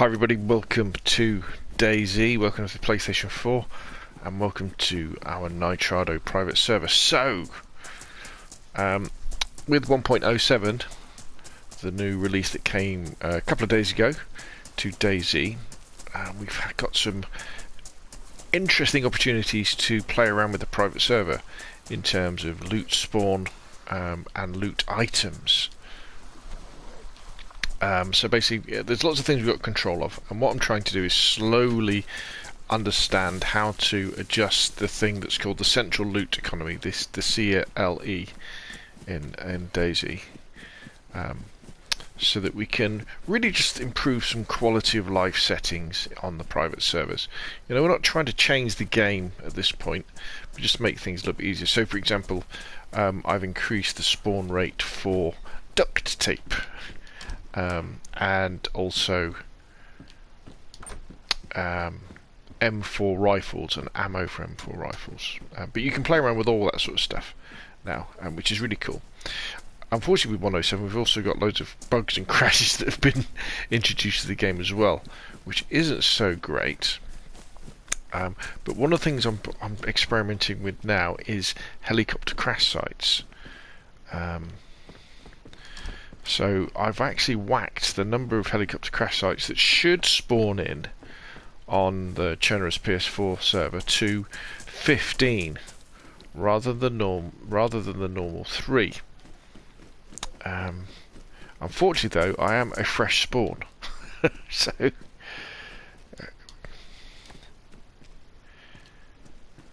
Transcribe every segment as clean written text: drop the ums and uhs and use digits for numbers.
Hi everybody, welcome to DayZ, welcome to the PlayStation 4, and welcome to our Nitrado private server. So, with 1.07, the new release that came a couple of days ago to DayZ, we've got some interesting opportunities to play around with the private server in terms of loot spawn and loot items. So basically, there's lots of things we've got control of, and what I'm trying to do is slowly understand how to adjust the thing that's called the central loot economy, the CLE in DayZ, so that we can really just improve some quality of life settings on the private servers. You know, we're not trying to change the game at this point, but just make things a little bit easier. So, for example, I've increased the spawn rate for duct tape. And also M4 rifles and ammo for M4 rifles. But you can play around with all that sort of stuff now, which is really cool. Unfortunately with 107 we've also got loads of bugs and crashes that have been introduced to the game as well, which isn't so great. But one of the things I'm experimenting with now is helicopter crash sites. So I've actually whacked the number of helicopter crash sites that should spawn in on the Chernarus PS4 server to 15 rather than the normal 3. Unfortunately though, I am a fresh spawn. So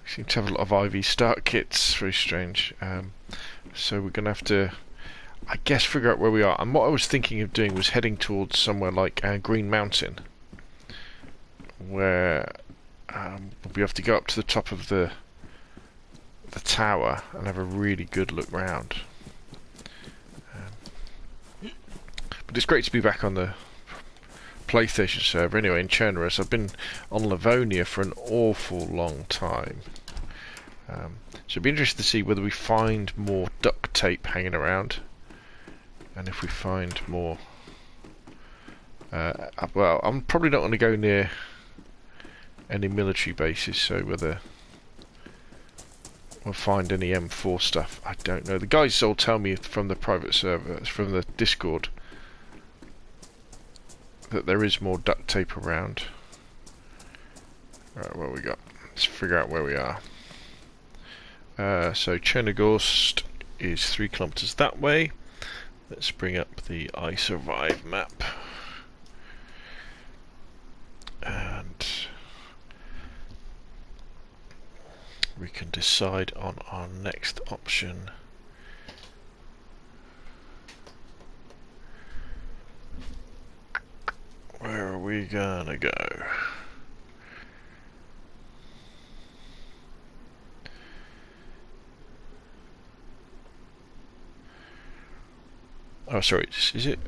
seem to have a lot of IV start kits, very strange. So we're gonna have to, I guess, figure out where we are. And what I was thinking of doing was heading towards somewhere like Green Mountain, where we have to go up to the top of the tower and have a really good look round. But it's great to be back on the PlayStation server anyway in Chernarus. I've been on Livonia for an awful long time. So it'd be interesting to see whether we find more duct tape hanging around. And if we find more, well, I'm probably not going to go near any military bases, so whether we'll find any M4 stuff, I don't know. The guys all tell me from the private server, from the Discord, that there is more duct tape around. Right, what we got? Let's figure out where we are. So Chernarus is 3 kilometers that way. Let's bring up the I Survive map, and we can decide on our next option. Where are we gonna go? Oh, sorry, is it?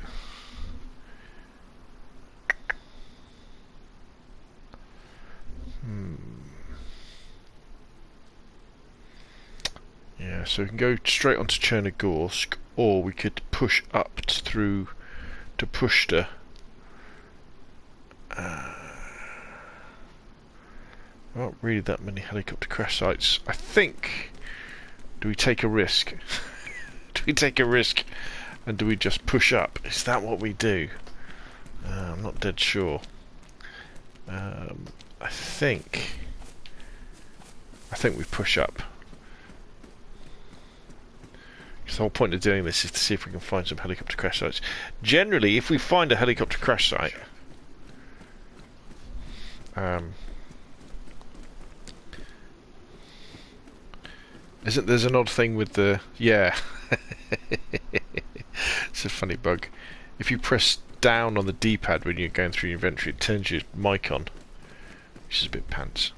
Yeah, so we can go straight onto Chernarus, or we could push up through to Pushta. Not really that many helicopter crash sites. I think. Do we take a risk? Do we take a risk? And do we just push up? Is that what we do? I'm not dead sure. I think we push up. So the whole point of doing this is to see if we can find some helicopter crash sites. Generally, if we find a helicopter crash site, isn't there's an odd thing with the It's a funny bug. If you press down on the D-pad when you're going through your inventory, it turns your mic on, which is a bit pants.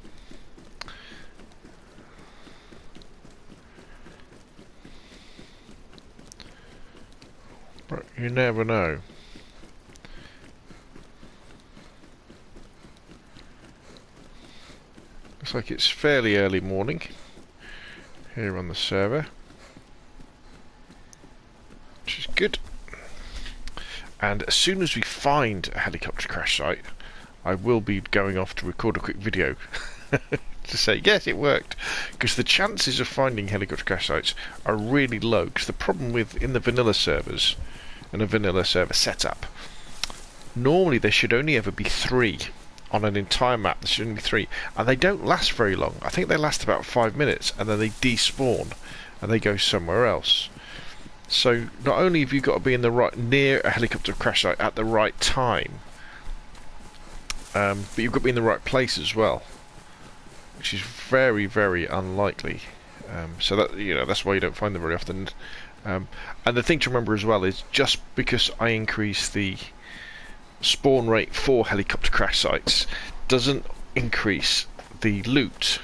But you never know. Looks like it's fairly early morning here on the server, which is good. and as soon as we find a helicopter crash site, I will be going off to record a quick video to say yes, it worked, because the chances of finding helicopter crash sites are really low. Because the problem with in the vanilla servers and a vanilla server setup, normally there should only ever be 3 on an entire map. There should only be 3, and they don't last very long. I think they last about 5 minutes, and then they despawn and they go somewhere else. So not only have you got to be in the right near a helicopter crash site at the right time, but you've got to be in the right place as well, which is very, very unlikely. So that, you know, that's why you don't find them very often. And the thing to remember as well is, just because I increase the spawn rate for helicopter crash sites doesn't increase the loot.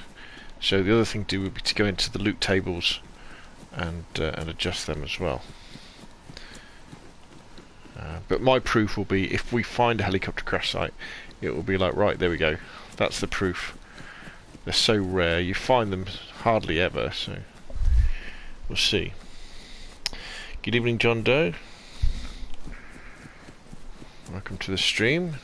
So the other thing to do would be to go into the loot tables and adjust them as well. But my proof will be, if we find a helicopter crash site, it will be like, right, there we go, that's the proof. They're so rare, you find them hardly ever, so we'll see. Good evening, John Doe. Welcome to the stream.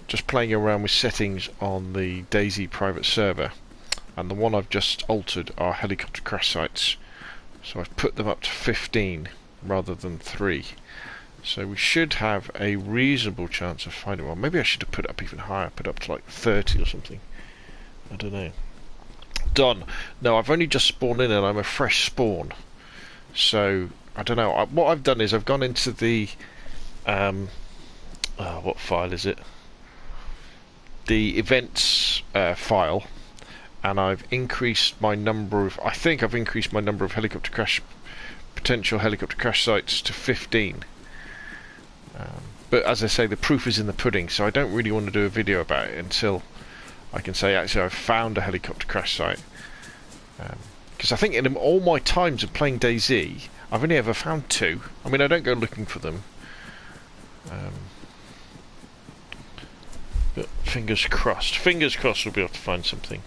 Just playing around with settings on the DayZ private server, and the one I've just altered are helicopter crash sites, so I've put them up to 15 rather than 3. So we should have a reasonable chance of finding one. Maybe I should have put it up even higher, put it up to like 30 or something. I don't know. Done. No, I've only just spawned in and I'm a fresh spawn. So, I don't know. What I've done is I've gone into the... what file is it? The events file. And I've increased my number of... I think I've increased my number of potential helicopter crash sites to 15. But as I say, the proof is in the pudding, so I don't really want to do a video about it until I can say, actually, I've found a helicopter crash site. Because I think in all my times of playing DayZ, I've only ever found 2. I mean, I don't go looking for them. But fingers crossed. Fingers crossed we'll be able to find something.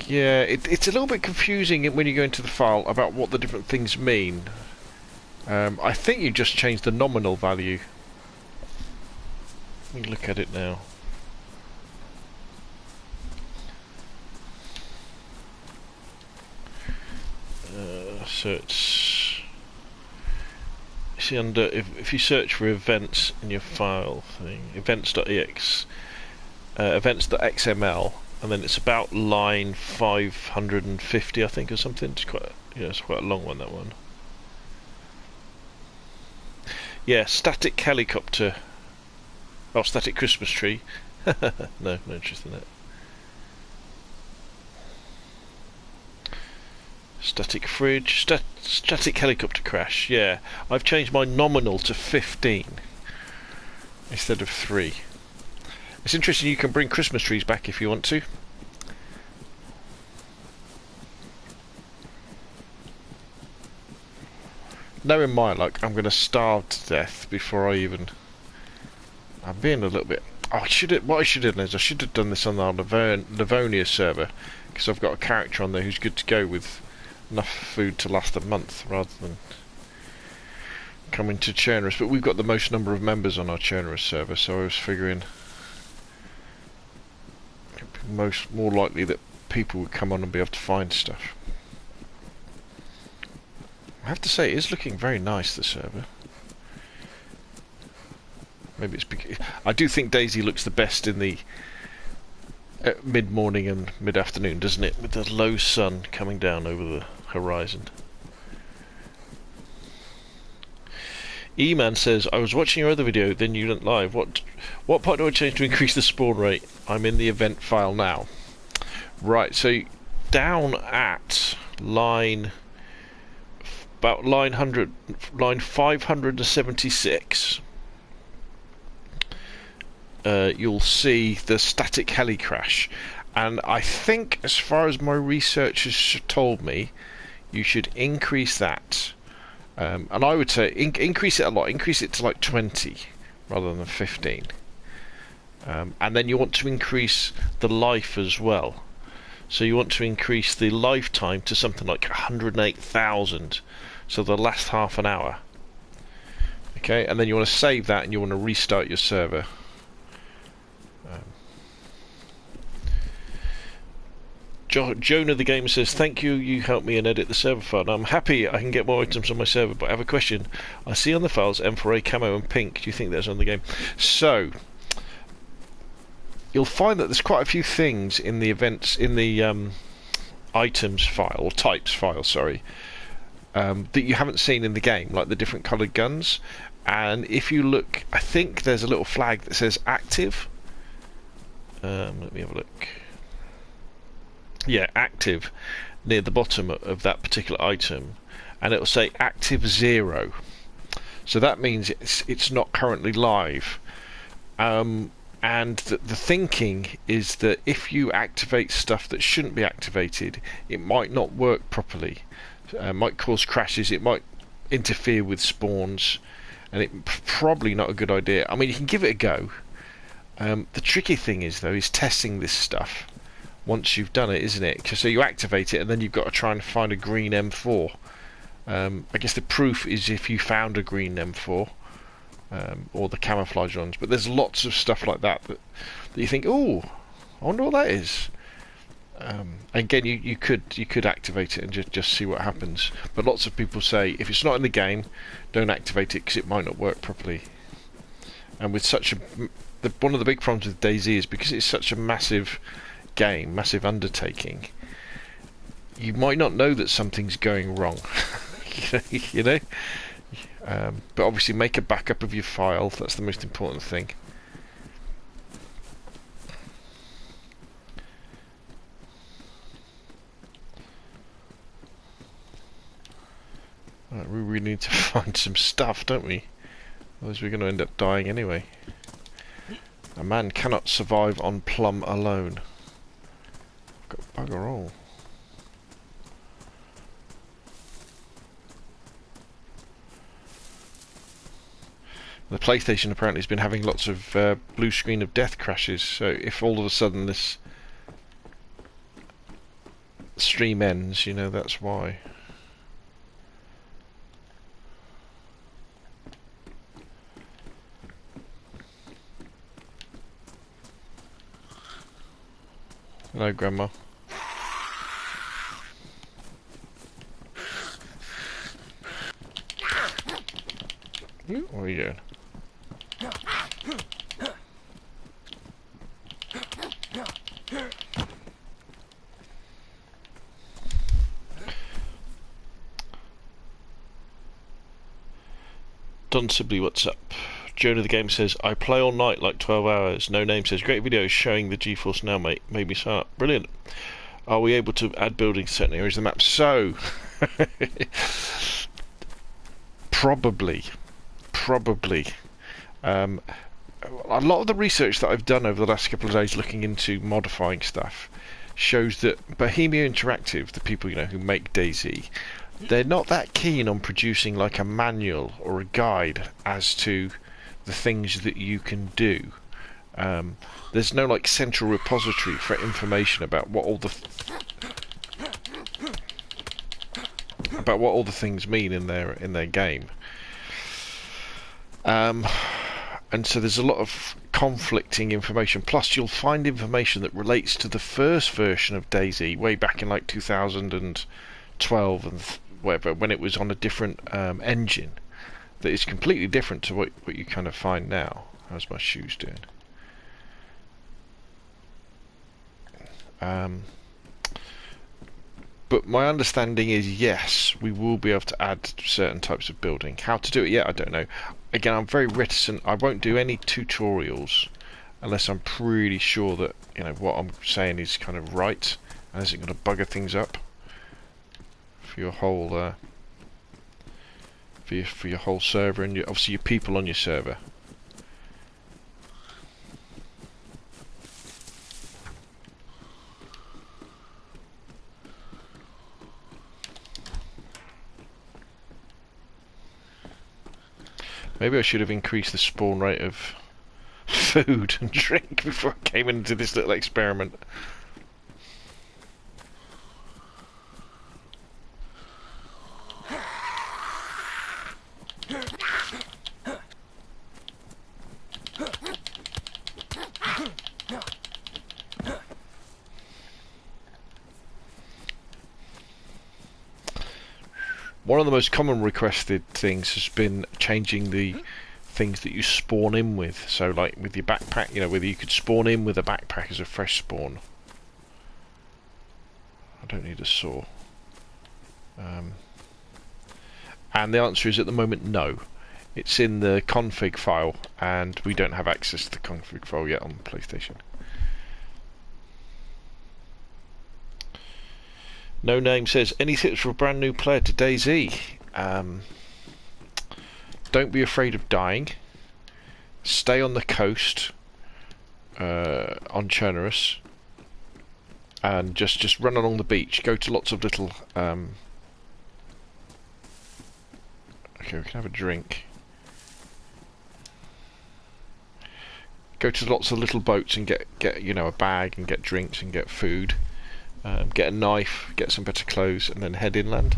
Yeah, it's a little bit confusing when you go into the file about what the different things mean. I think you just changed the nominal value. Let me look at it now. So it's... See, under if you search for events in your file thing, events.ex, events.xml, and then it's about line 550, I think, or something. It's quite, yeah, it's quite a long one, that one. Yeah, static helicopter. Oh, static Christmas tree. No interest in that. Static fridge, static helicopter crash. Yeah, I've changed my nominal to 15 instead of 3. It's interesting, you can bring Christmas trees back if you want to. Knowing my luck, I'm going to starve to death before I even... I'm being a little bit... Oh, what I should have done is I should have done this on our Livonia server, because I've got a character on there who's good to go with enough food to last a month, rather than coming to Chernarus. But we've got the most number of members on our Chernarus server, so I was figuring more likely that people would come on and be able to find stuff. I have to say, it is looking very nice, the server. Maybe it's because I do think DayZ looks the best in the mid-morning and mid-afternoon, doesn't it? With the low sun coming down over the horizon. E-Man says, I was watching your other video, then you went live. What part do I change to increase the spawn rate? I'm in the event file now. Right, so down at line... about line 576, you'll see the static heli crash, and I think, as far as my research has told me, you should increase that, and I would say increase it a lot. Increase it to like 20 rather than 15, and then you want to increase the life as well. So you want to increase the lifetime to something like 108,000, so they'll last half an hour. Okay, and then you want to save that and you want to restart your server. Jonah the Gamer says, thank you, you helped me and edit the server file. I'm happy I can get more items on my server, but I have a question. I see on the files M4A camo and pink. Do you think that's on the game? So, you'll find that there's quite a few things in the events, in the items file, or types file, sorry, that you haven't seen in the game, like the different coloured guns. And if you look, I think there's a little flag that says active. Let me have a look. Yeah, active near the bottom of that particular item, and it will say active 0. So that means it's not currently live. And the thinking is that if you activate stuff that shouldn't be activated, it might not work properly. Might cause crashes. It might interfere with spawns, and it's probably not a good idea. I mean, you can give it a go. The tricky thing is, though, is testing this stuff once you've done it, isn't it? So you activate it, and then you've got to try and find a green M4. I guess the proof is if you found a green M4, or the camouflage ones. But there's lots of stuff like that that you think, oh, I wonder what that is. Again, you could activate it and just see what happens. But lots of people say if it's not in the game, don't activate it because it might not work properly. And with such one of the big problems with DayZ is because it's such a massive game, massive undertaking, you might not know that something's going wrong. you know. But obviously make a backup of your file. That's the most important thing. Right, we really need to find some stuff, don't we? Otherwise we're going to end up dying anyway. A man cannot survive on plum alone. Got bugger all. The PlayStation apparently has been having lots of blue screen of death crashes, so if all of a sudden this stream ends, you know, that's why. Hello, Grandma. What are you doing? Don Sibley, what's up? Jonah the Game says, I play all night, like 12 hours. No Name says, great videos showing the GeForce Now, mate. Made me sign up. Brilliant. Are we able to add buildings to certain areas of the map? So, probably. A lot of the research that I've done over the last couple of days looking into modifying stuff shows that Bohemia Interactive, the people, you know, who make DayZ, they're not that keen on producing like a manual or a guide as to the things that you can do. There's no like central repository for information about what all the things mean in their game. And so there's a lot of conflicting information. Plus, you'll find information that relates to the first version of DayZ way back in like 2012 and whatever, when it was on a different engine, that is completely different to what you kind of find now. How's my shoes doing? But my understanding is, yes, we will be able to add certain types of building. How to do it yet, I don't know. Again, I'm very reticent. I won't do any tutorials unless I'm pretty sure that, you know, what I'm saying is kind of right and isn't going to bugger things up for your whole for your whole server and obviously your people on your server. Maybe I should have increased the spawn rate of food and drink before I came into this little experiment. One of the most common requested things has been changing the things that you spawn in with. So like with your backpack, you know, whether you could spawn in with a backpack as a fresh spawn. I don't need a saw. And the answer is at the moment no. It's in the config file and we don't have access to the config file yet on the PlayStation. No Name says, any tips for a brand new player to DayZ? Don't be afraid of dying. Stay on the coast on Chernarus and just run along the beach. Go to lots of little okay, we can have a drink. Go to lots of little boats and get you know, a bag and get drinks and get food. Get a knife, get some better clothes, and then head inland.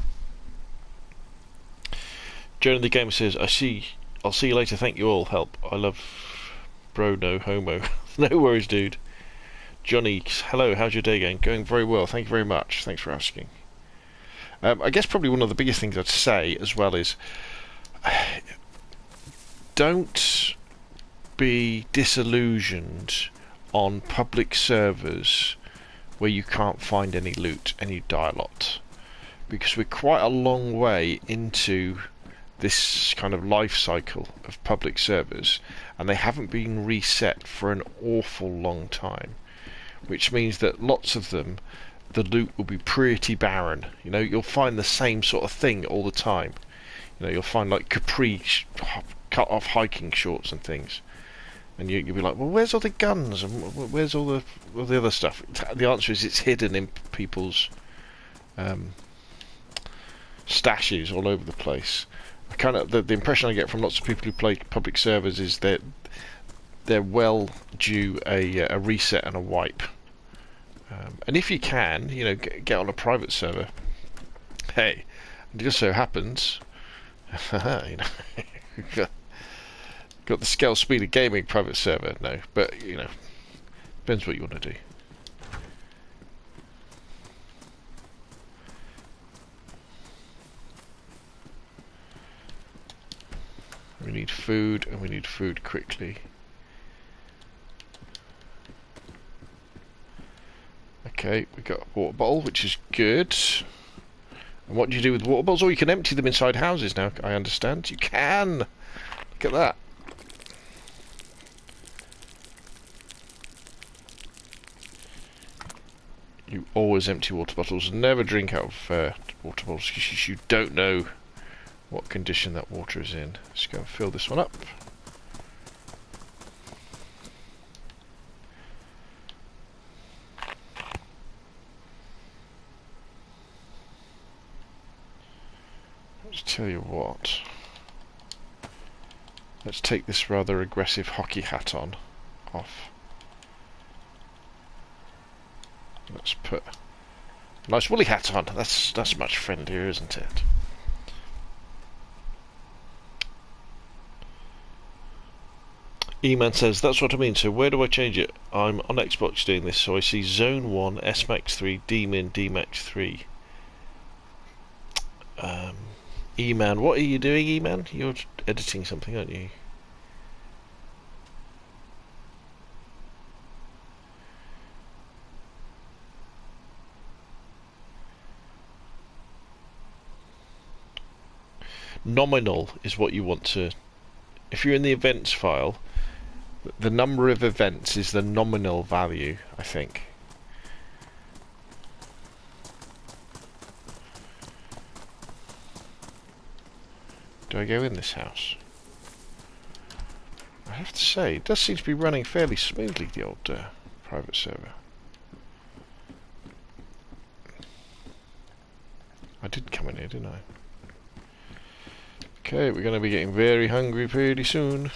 Jonah the Gamer says, I'll see you later, thank you all, help. I love bro no homo. No worries, dude. Johnny, hello, how's your day going? Going very well, thank you very much, thanks for asking. I guess probably one of the biggest things I'd say as well is don't be disillusioned on public servers where you can't find any loot, any die a lot, because we're quite a long way into this kind of life cycle of public servers and they haven't been reset for an awful long time, which means that lots of them, the loot will be pretty barren. You know, you'll find the same sort of thing all the time. You know, you'll find like capri cut off hiking shorts and things, and you'll be like, well, where's all the guns and where's all the other stuff? The answer is it's hidden in people's stashes all over the place. I kind of the impression I get from lots of people who play public servers is that they're well due a reset and a wipe. And if you can, you know, get on a private server. Hey, it just so happens, you know, got the Scalespeeder gaming private server. No, but you know, depends what you want to do. We need food, and we need food quickly. Okay, we got a water bottle, which is good. And what do you do with water bottles? Oh, you can empty them inside houses now, I understand. You can! Look at that. You always empty water bottles. Never drink out of water bottles because you don't know what condition that water is in. Let's go and fill this one up. Let's tell you what. Let's take this rather aggressive hockey hat off. Let's put a nice woolly hat on. That's much friendlier, isn't it? E-Man says, that's what I mean, so where do I change it? I'm on Xbox doing this, so I see Zone 1, S-Max 3, D-Min, D-Max 3. E-Man, what are you doing, E-Man? You're editing something, aren't you? Nominal is what you want to... If you're in the events file, the number of events is the nominal value, I think. Do I go in this house? I have to say, it does seem to be running fairly smoothly, the old private server. I did come in here, didn't I? Okay, we're going to be getting very hungry pretty soon.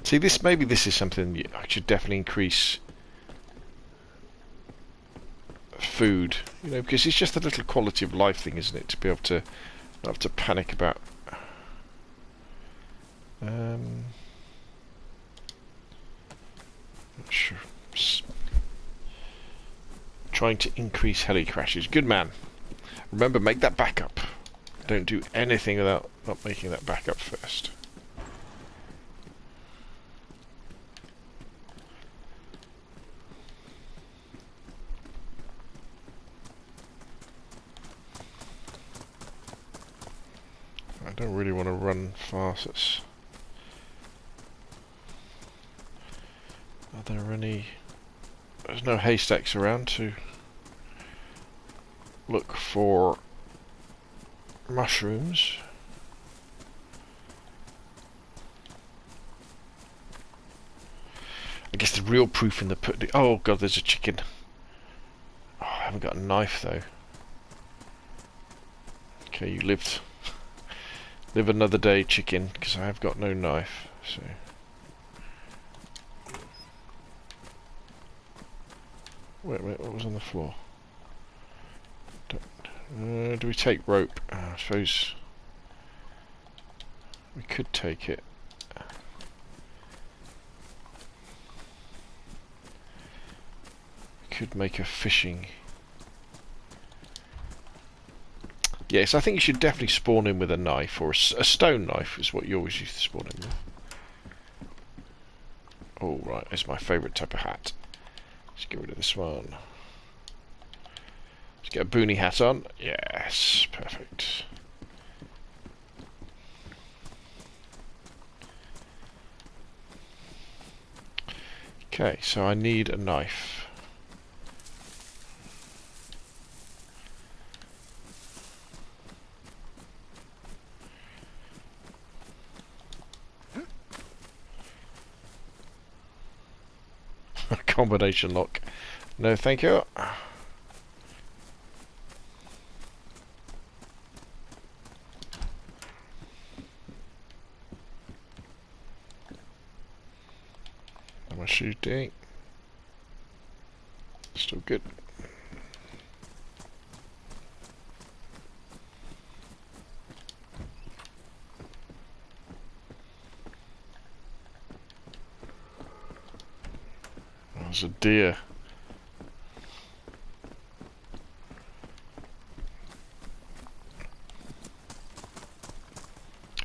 See, maybe this is something I should definitely increase food, you know, because it's just a little quality of life thing, isn't it? To be able to not have to panic about. Sure. Trying to increase heli crashes. Good man. Remember, make that backup. Don't do anything without not making that backup first. I don't really want to run fast. Are there any... There's no haystacks around to look for mushrooms. I guess the real proof in the pudding... Oh god, there's a chicken. Oh, I haven't got a knife though. Okay, you lived... Live another day, chicken, because I have got no knife, so... Wait, what was on the floor? Do we take rope? I suppose... We could take it. We could make a fishing... Yes, I think you should definitely spawn in with a knife, or a stone knife is what you always used to spawn in with. Oh right, it's my favourite type of hat. Let's get rid of this one. Let's get a boonie hat on. Yes, perfect. Okay, so I need a knife. Combination lock. No, thank you. Am I shooting? Still good. There's a deer.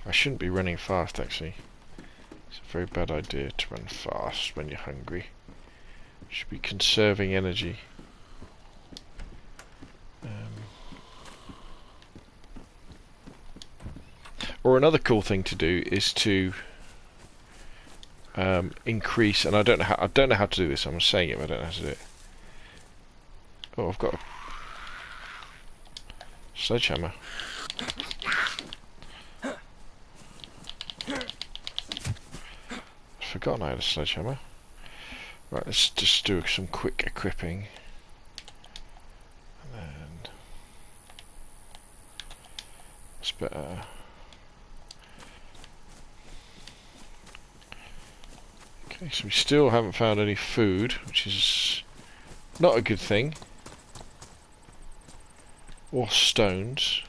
I shouldn't be running fast actually. It's a very bad idea to run fast when you're hungry. You should be conserving energy. Or another cool thing to do is to increase, and I don't know how to do this. I'm saying it, but I don't know how to do it. Oh, I've got a sledgehammer. I've forgotten I had a sledgehammer. Right, let's just do some quick equipping. And it's better. Okay, so we still haven't found any food, which is not a good thing. Or stones.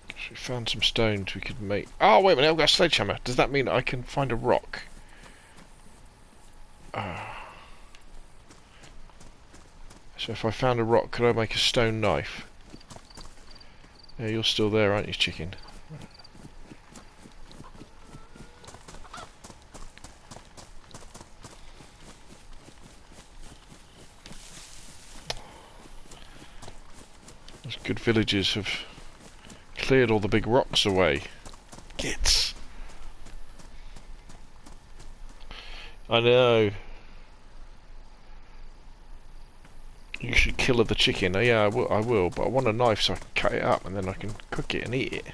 So we found some stones we could make... Oh, wait a minute, I've got a sledgehammer. Does that mean I can find a rock? So if I found a rock, could I make a stone knife? Yeah, you're still there, aren't you, chicken? Those good villagers have cleared all the big rocks away. Gits! I know. You should kill the chicken. Oh, yeah, I will, but I want a knife so I can cut it up and then I can cook it and eat it.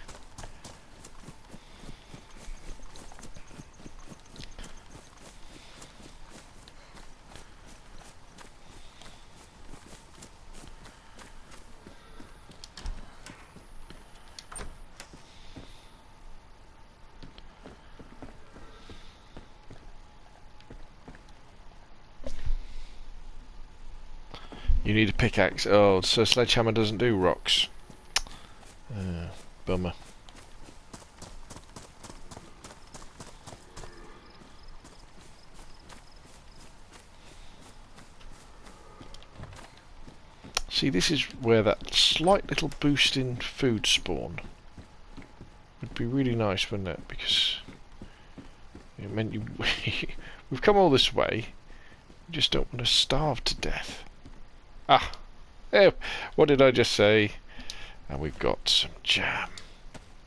You need a pickaxe. Oh, so sledgehammer doesn't do rocks. Bummer. See, this is where that slight little boost in food spawn would be really nice, wouldn't it? Because it meant you we've come all this way. You just don't want to starve to death. Ah, what did I just say? And we've got some jam.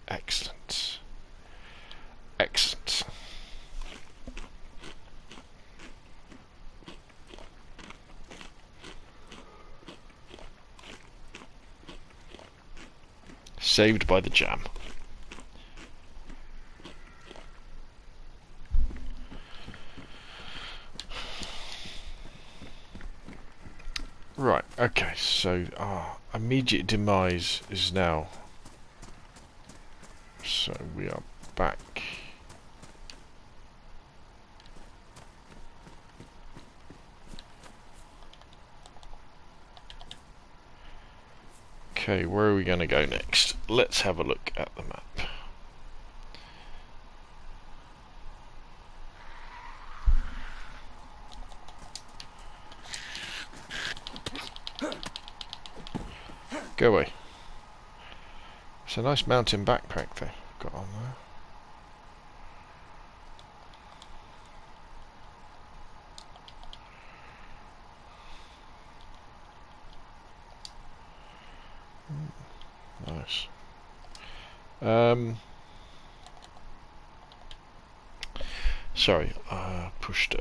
Excellent. Excellent. Saved by the jam. Right, okay, so immediate demise is now. So we are back. Okay, where are we going to go next? Let's have a look at the map. Go away. It's a nice mountain backpack they've got on there. Nice. Sorry, pushed.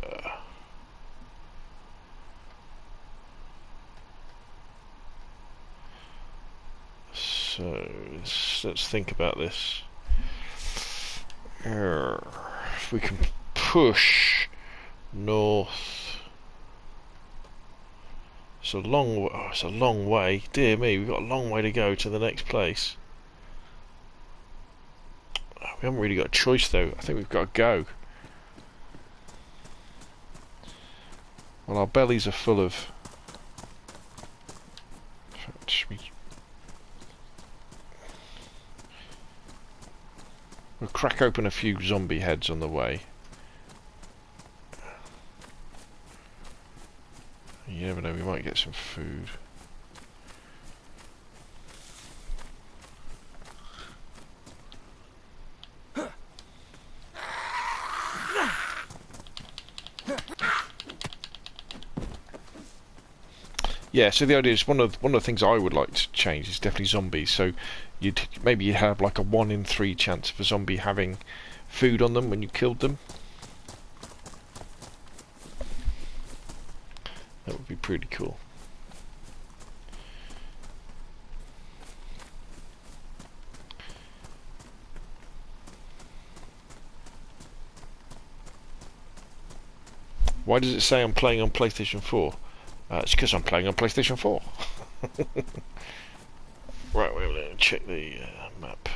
So let's think about this. If we can push north, it's a long way. Dear me, we've got a long way to go to the next place. We haven't really got a choice though. I think we've got to go. Well, our bellies are full of. We'll crack open a few zombie heads on the way. You never know, we might get some food. Yeah, so the idea is one of the things I would like to change is definitely zombies. So maybe you have like a 1 in 3 chance of a zombie having food on them when you killed them. That would be pretty cool. Why does it say I'm playing on PlayStation 4? It's because I'm playing on PlayStation 4. Right, we're going to check the map.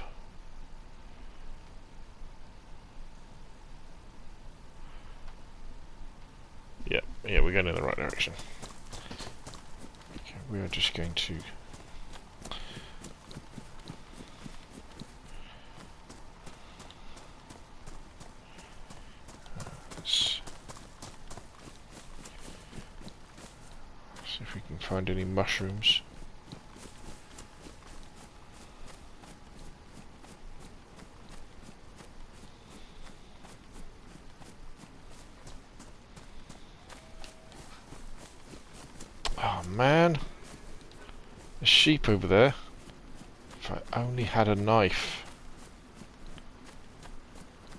Yeah, we're going in the right direction. Okay, we are just going to. See if we can find any mushrooms. Oh man, there's sheep over there. If I only had a knife.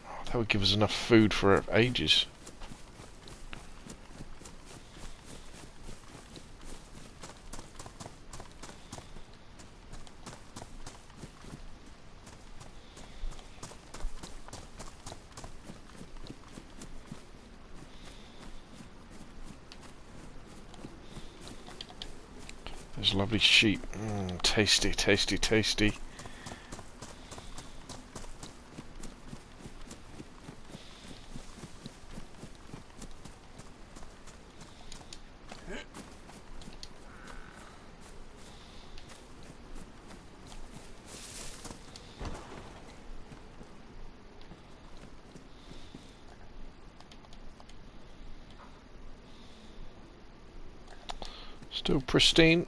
Oh, that would give us enough food for ages. There's lovely sheep. Tasty, tasty, tasty. Still pristine.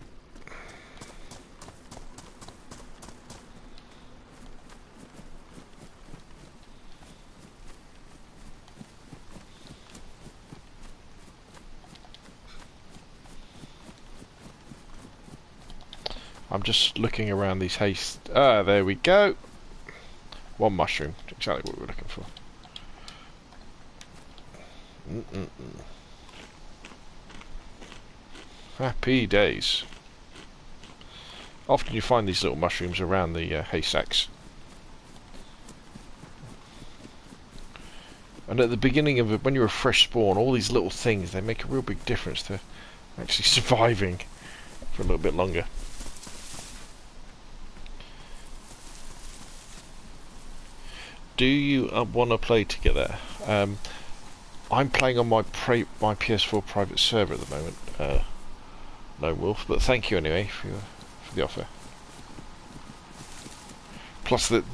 I'm just looking around these haste. Ah, there we go. One mushroom, exactly what we were looking for. Happy days. Often you find these little mushrooms around the haystacks. And at the beginning of it, when you're a fresh spawn, all these little things, they make a real big difference to actually surviving for a little bit longer. Do you want to play together? I'm playing on my PS4 Private Server at the moment, Lone Wolf, but thank you anyway for the offer. Plus, the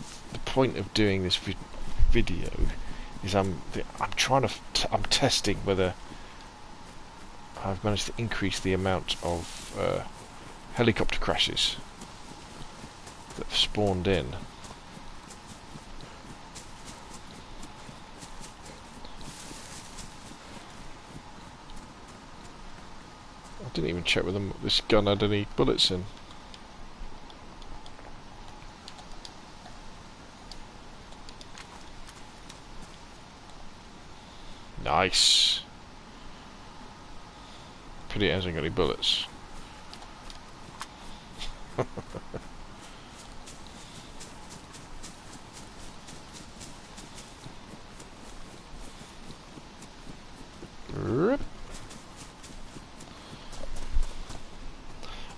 point of doing this video is I'm testing whether I've managed to increase the amount of helicopter crashes that have spawned in. I didn't even check whether this gun had any bullets in. Nice. Pity it hasn't got any bullets. I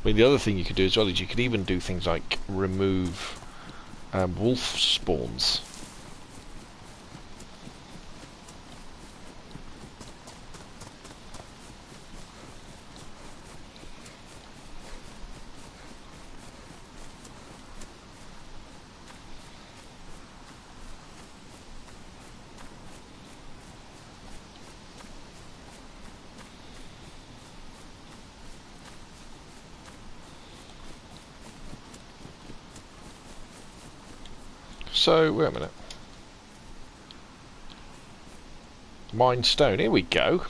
mean, the other thing you could do as well is you could even do things like remove wolf spawns. So, wait a minute. Mine stone, here we go.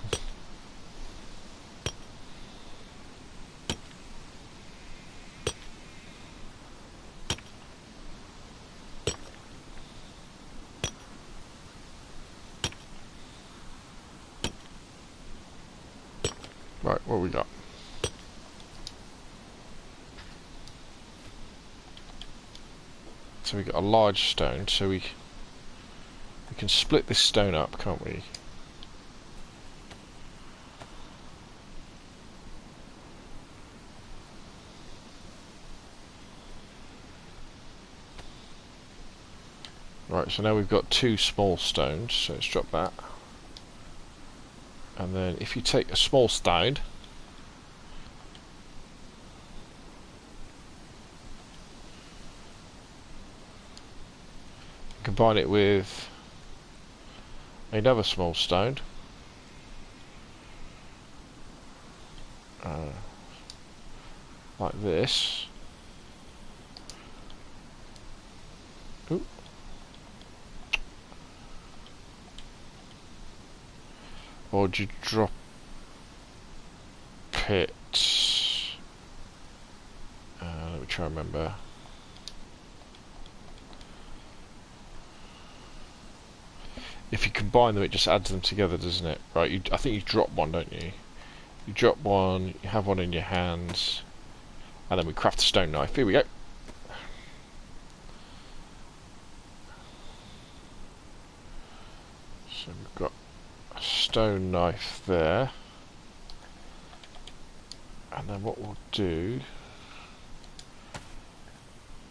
Right, what we got? So we got a large stone, so we can split this stone up, can't we? Right, so now we've got two small stones, so let's drop that. And then if you take a small stone, combine it with another small stone, like this. Ooh. Or do you drop it? Let me try and remember. If you combine them, it just adds them together, doesn't it? Right, I think you drop one, don't you? You drop one, you have one in your hands, and then we craft a stone knife. Here we go. So we've got a stone knife there. And then what we'll do,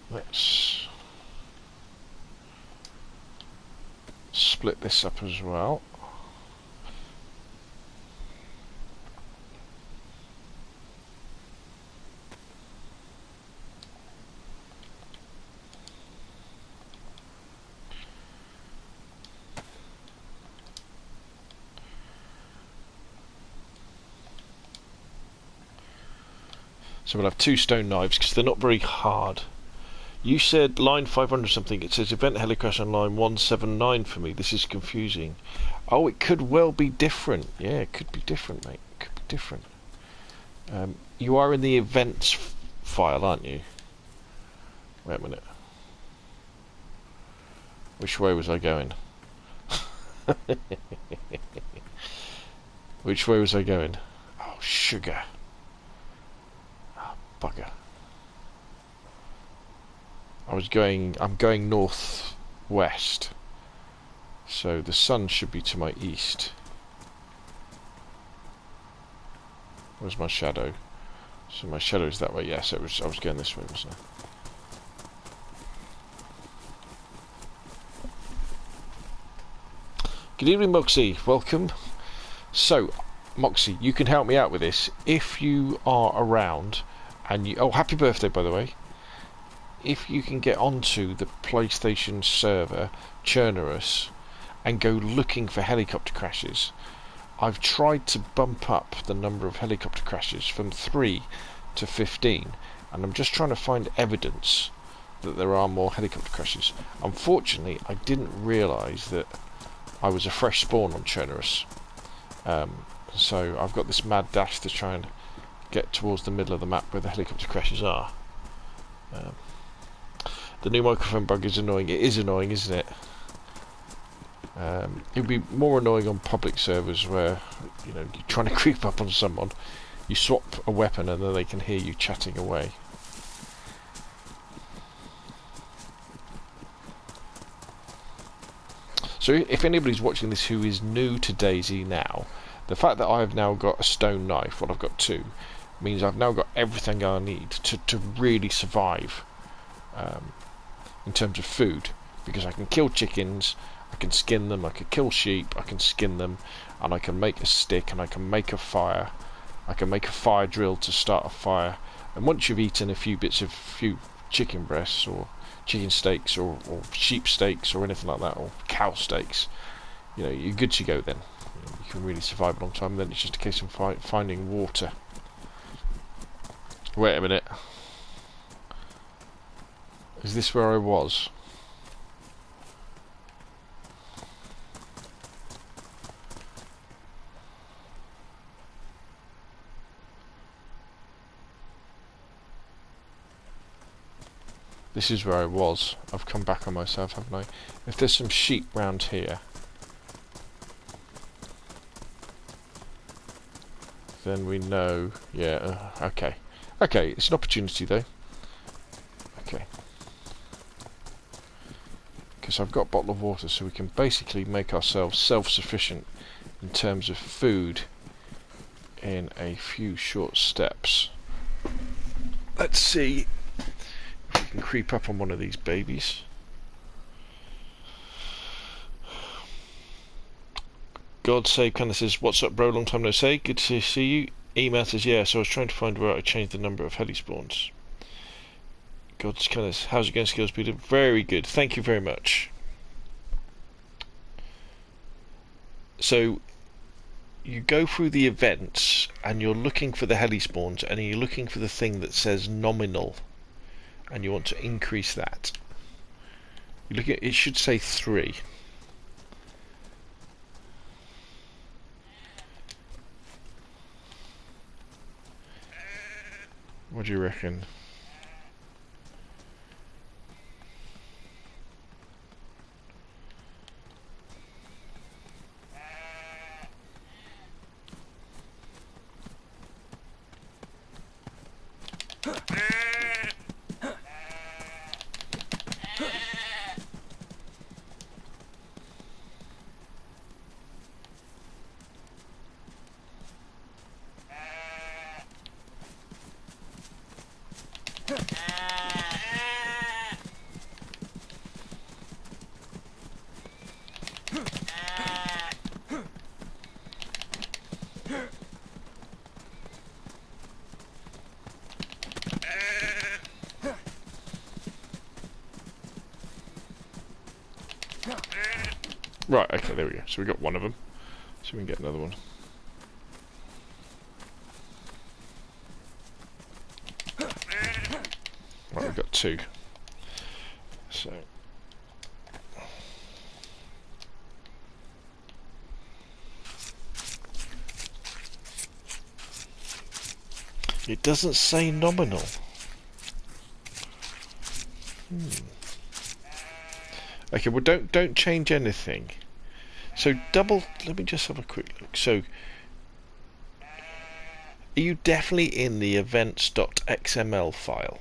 let's split this up as well. So we'll have two stone knives because they're not very hard. You said line 500 something. It says event helicrash on line 179 for me. This is confusing. Oh, it could well be different. Yeah, it could be different, mate. It could be different. You are in the events file, aren't you? Wait a minute. Which way was I going? Which way was I going? Oh, sugar. Oh, bugger. I'm going north-west. So the sun should be to my east. Where's my shadow? So my shadow is that way. Yes, I was going this way, wasn't I? Good evening, Moxie. Welcome. So, Moxie, you can help me out with this. If you are around, and you... Oh, happy birthday, by the way. If you can get onto the PlayStation server, Chernarus, and go looking for helicopter crashes. I've tried to bump up the number of helicopter crashes from 3 to 15, and I'm just trying to find evidence that there are more helicopter crashes. Unfortunately, I didn't realise that I was a fresh spawn on Chernarus. So I've got this mad dash to try and get towards the middle of the map where the helicopter crashes are. The new microphone bug is annoying. It is annoying, isn't it? It would be more annoying on public servers where, you know, you're trying to creep up on someone, you swap a weapon and then they can hear you chatting away. So if anybody's watching this who is new to DayZ now, the fact that I've now got a stone knife, well, I've got 2, means I've now got everything I need to really survive in terms of food, because I can kill chickens, I can skin them, I can kill sheep, I can skin them, and I can make a stick, and I can make a fire. I can make a fire drill to start a fire. And once you've eaten a few chicken breasts, or chicken steaks, or sheep steaks, or anything like that, or cow steaks, you know, you're good to go then. You can really survive a long time. Then it's just a case of finding water. Wait a minute. Is this where I was? This is where I was. I've come back on myself, haven't I? If there's some sheep round here, then we know. Yeah, okay. Okay, it's an opportunity though. Okay. Because I've got a bottle of water, so we can basically make ourselves self-sufficient in terms of food in a few short steps. Let's see if we can creep up on one of these babies. God save Canada says, what's up bro, long time no say, good to see you. Email says, yeah, so I was trying to find where I changed the number of heli spawns. God's Canada, how's it going, Scalespeeder? Very good, thank you very much. So, you go through the events, and you're looking for the heli spawns, and you're looking for the thing that says nominal, and you want to increase that. You look at, it should say 3. What do you reckon? Right, okay, there we go. So we got one of them. So we can get another one. Right, we've got 2. So... it doesn't say nominal. Okay, well don't change anything. So let me just have a quick look. So are you definitely in the events.xml file?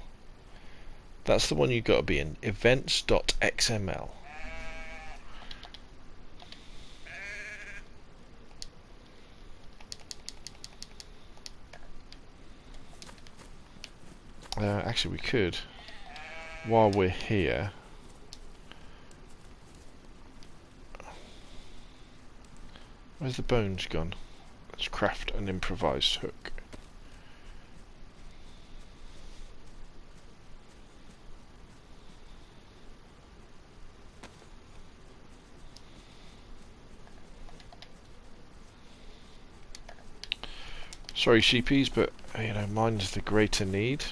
That's the one you've got to be in, events.xml. Actually we could, while we're here, where's the bones gone? Let's craft an improvised hook. Sorry sheepies, but you know, mine's the greater need.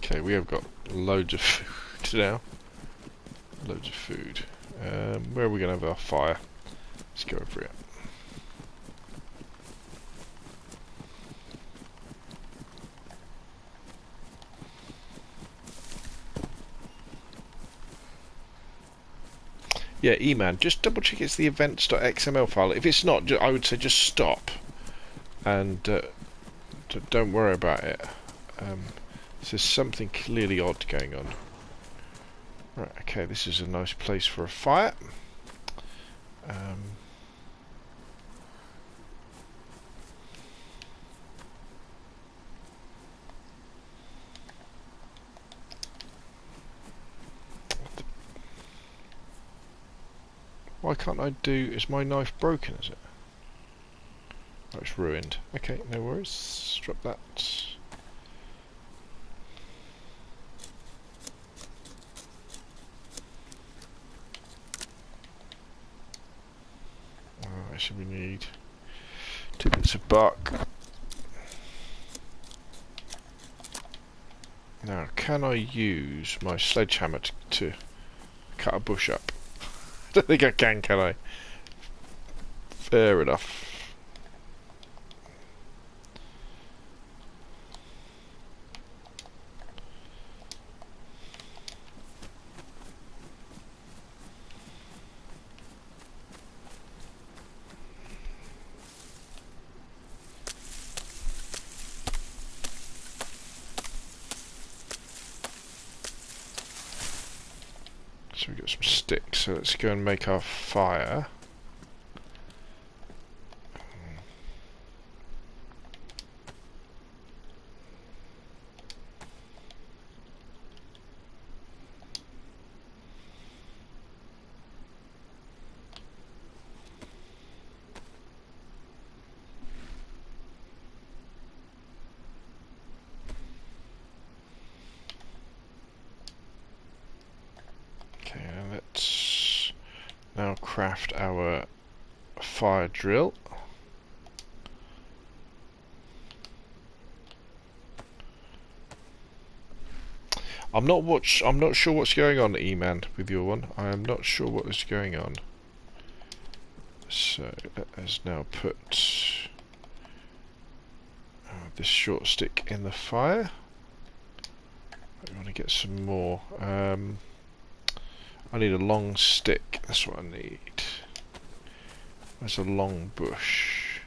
Okay, we have got loads of food now. Loads of food. Where are we going to have our fire? Let's go over it. Yeah, E-man, just double check it's the events.xml file. If it's not, I would say just stop and don't worry about it. There's something clearly odd going on. Right, okay, this is a nice place for a fire. Why can't I do... Is my knife broken, is it? Oh, it's ruined. Okay, no worries. Drop that. Actually, we need 2 bits of bark. Now, can I use my sledgehammer to cut a bush up? I don't think I can I? Fair enough. So we've got some sticks, so let's go and make our fire. Okay, let's now craft our fire drill. I'm not sure what's going on, E-man, with your one. I am not sure what is going on. So let us now put this short stick in the fire. I want to get some more. I need a long stick. That's what I need. There's a long bush.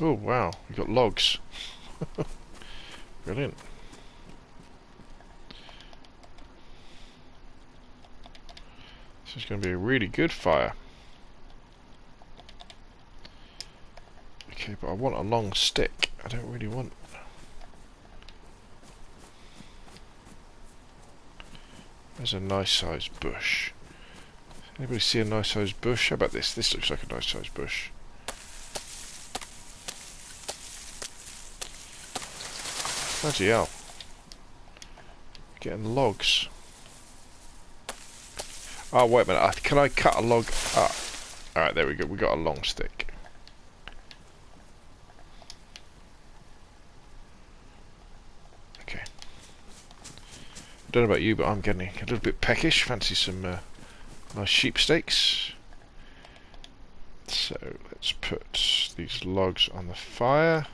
Oh wow, we got logs. Brilliant. This is going to be a really good fire. Okay, but I want a long stick. I don't really want... There's a nice sized bush. Anybody see a nice sized bush? How about this? This looks like a nice sized bush. Bloody hell. Getting logs. Oh, wait a minute. Can I cut a log? Ah. Alright, there we go. We got a long stick. Okay. I don't know about you, but I'm getting a little bit peckish. Fancy some nice sheep steaks. So let's put these logs on the fire.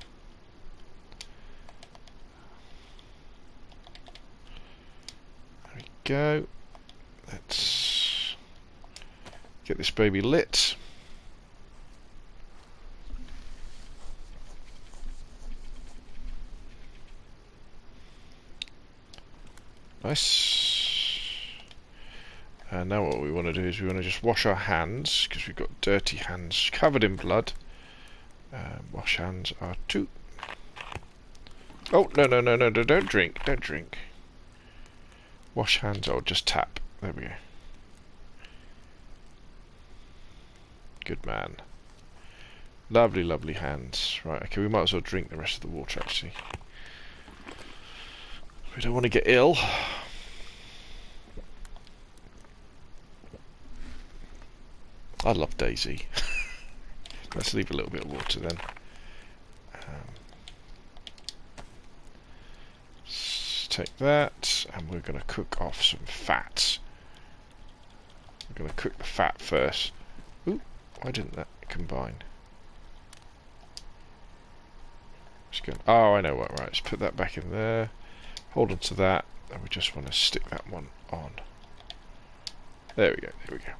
There we go. Let's get this baby lit. Nice. And now what we want to do is we want to just wash our hands, because we've got dirty hands covered in blood. Wash hands R2. Oh, no, no, no, no, no, don't drink, don't drink. Wash hands, or just tap. There we go. Good man. Lovely, lovely hands. Right, okay, we might as well drink the rest of the water, actually. We don't want to get ill. I love DayZ. Let's leave a little bit of water then. Let's take that, and we're going to cook off some fat. We're going to cook the fat first. Ooh, why didn't that combine? Oh, I know what. Right, let's put that back in there. Hold on to that, and we just want to stick that one on. There we go. There we go.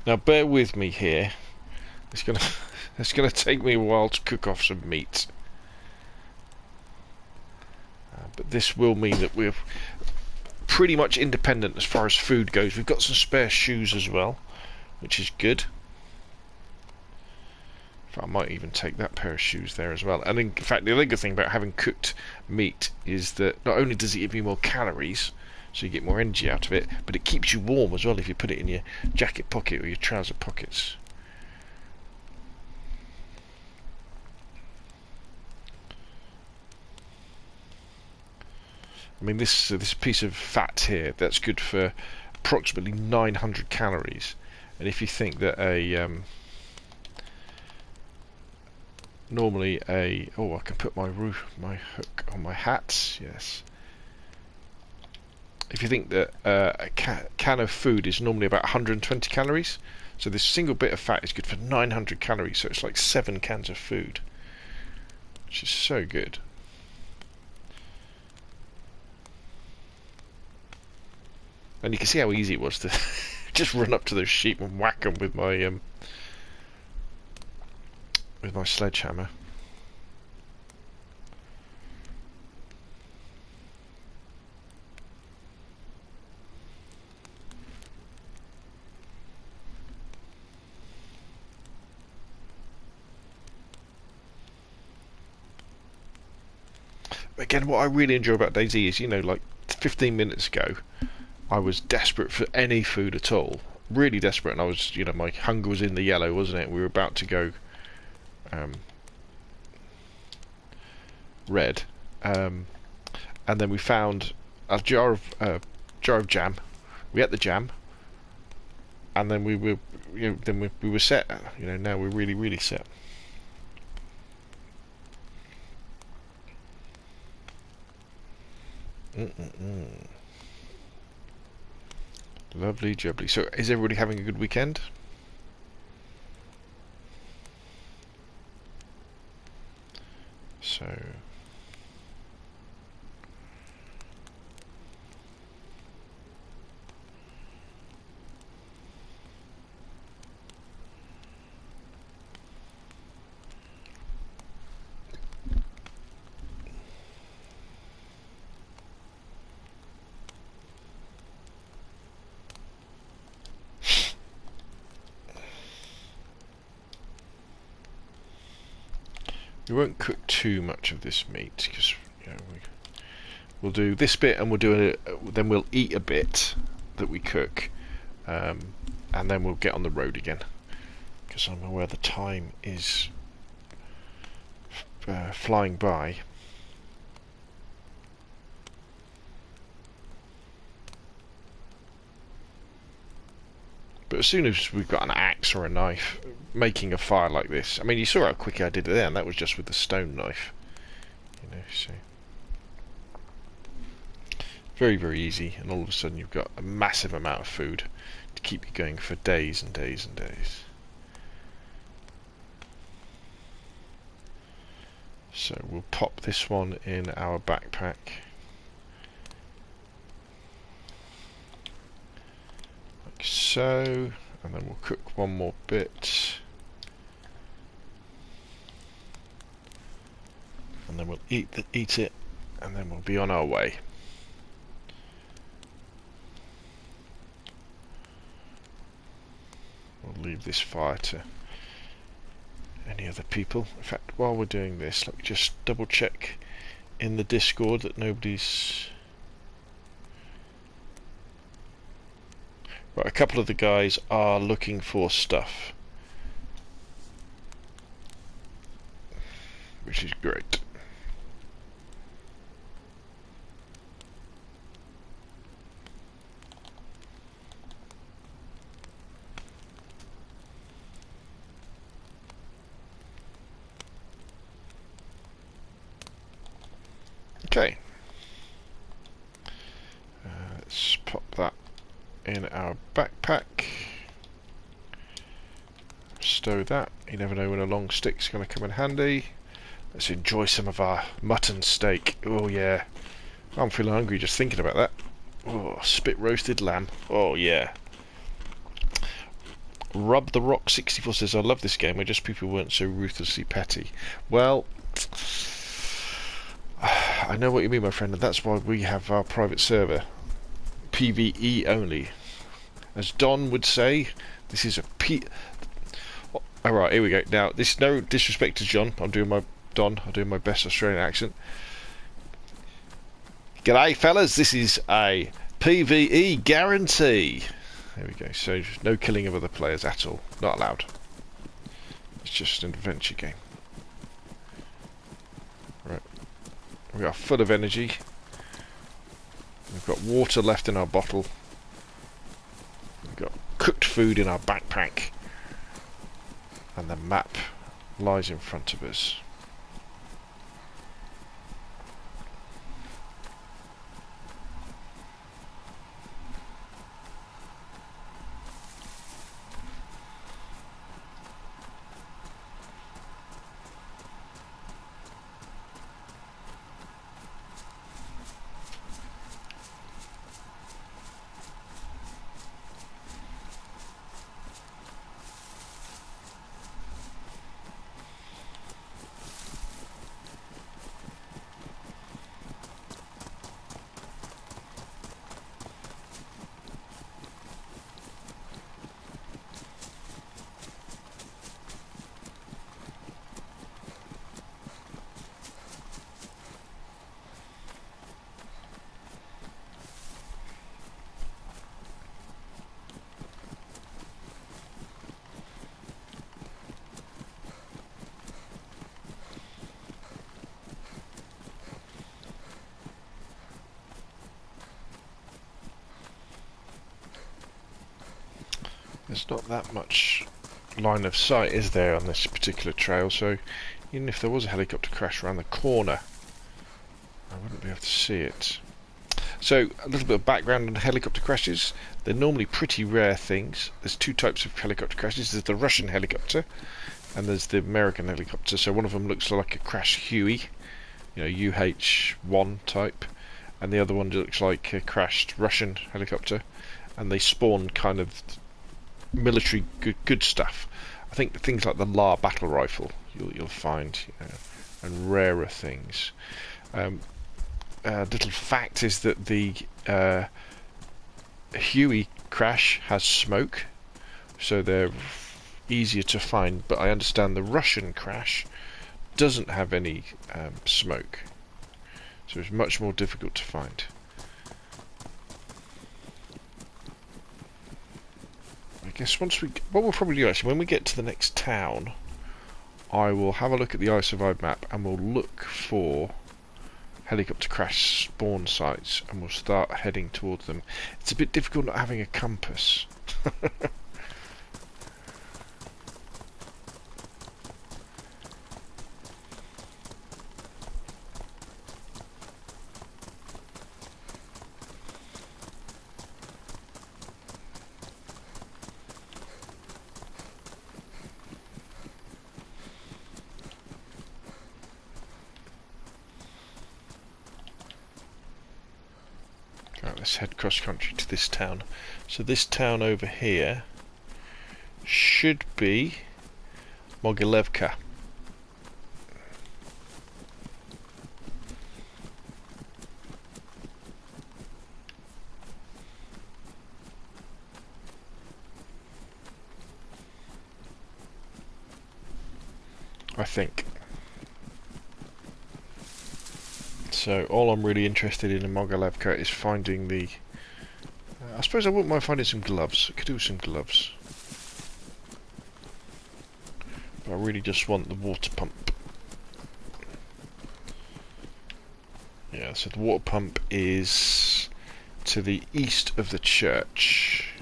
Now, bear with me here. It's gonna take me a while to cook off some meat, but this will mean that we're pretty much independent as far as food goes. We've got some spare shoes as well, which is good. I might even take that pair of shoes there as well. And in fact, the other good thing about having cooked meat is that not only does it give you more calories, so you get more energy out of it, but it keeps you warm as well if you put it in your jacket pocket or your trouser pockets. I mean, this piece of fat here, that's good for approximately 900 calories. And if you think that normally I can put my hook on my hat, yes. If you think that a can of food is normally about 120 calories, so this single bit of fat is good for 900 calories, so it's like 7 cans of food, which is so good. And you can see how easy it was to just run up to those sheep and whack them with my sledgehammer. Again, what I really enjoy about DayZ is, you know, like 15 minutes ago, I was desperate for any food at all. Really desperate, and I was, you know, my hunger was in the yellow, wasn't it? We were about to go red, and then we found a jar of jam. We ate the jam, and then we were, you know, we were set. You know, now we're really set. Lovely jubbly. So, is everybody having a good weekend? So, we won't cook too much of this meat because, you know, we'll do this bit and we'll do it. Then we'll eat a bit that we cook, and then we'll get on the road again because I'm aware the time is flying by. But as soon as we've got an axe or a knife, making a fire like this, I mean, you saw how quick I did it there, and that was just with the stone knife. You know, so very, very easy, and all of a sudden you've got a massive amount of food to keep you going for days and days and days. So we'll pop this one in our backpack. Like so, and then we'll cook one more bit. And then we'll eat it, and then we'll be on our way. We'll leave this fire to any other people. In fact, while we're doing this, let me just double check in the Discord that nobody's... Right, a couple of the guys are looking for stuff, which is great. Okay, let's pop that in our backpack, stow that. You never know when a long stick's going to come in handy. Let's enjoy some of our mutton steak. Oh yeah, I'm feeling hungry just thinking about that. Oh, spit roasted lamb. Oh yeah. Rub the Rock 64 says, I love this game, I just people weren't so ruthlessly petty. Well, I know what you mean, my friend, and that's why we have our private server. PvE only. As Don would say, this is a Oh, alright, here we go. Now, this is no disrespect to John. I'm doing my best Australian accent. G'day, fellas. This is a PvE guarantee. There we go. So, no killing of other players at all. Not allowed. It's just an adventure game. Right. We are full of energy. We've got water left in our bottle. We've got cooked food in our backpack. And the map lies in front of us. There's not that much line of sight, is there, on this particular trail, so even if there was a helicopter crash around the corner, I wouldn't be able to see it. So, a little bit of background on helicopter crashes. They're normally pretty rare things. There's two types of helicopter crashes. There's the Russian helicopter, and there's the American helicopter. So one of them looks like a crashed Huey, you know, UH-1 type, and the other one looks like a crashed Russian helicopter, and they spawn kind of military good stuff. I think things like the La battle rifle you'll find, you know, and rarer things. Little fact is that the Huey crash has smoke, so they're easier to find, but I understand the Russian crash doesn't have any smoke, so it's much more difficult to find. I guess what we'll probably do actually, when we get to the next town, I will have a look at the iSurvive map and we'll look for helicopter crash spawn sites and we'll start heading towards them. It's a bit difficult not having a compass. let's head cross country to this town. So this town over here should be Mogilevka. I think. So all I'm really interested in Mogilevka is finding the... I suppose I wouldn't mind finding some gloves. I could do with some gloves. But I really just want the water pump. Yeah, so the water pump is to the east of the church.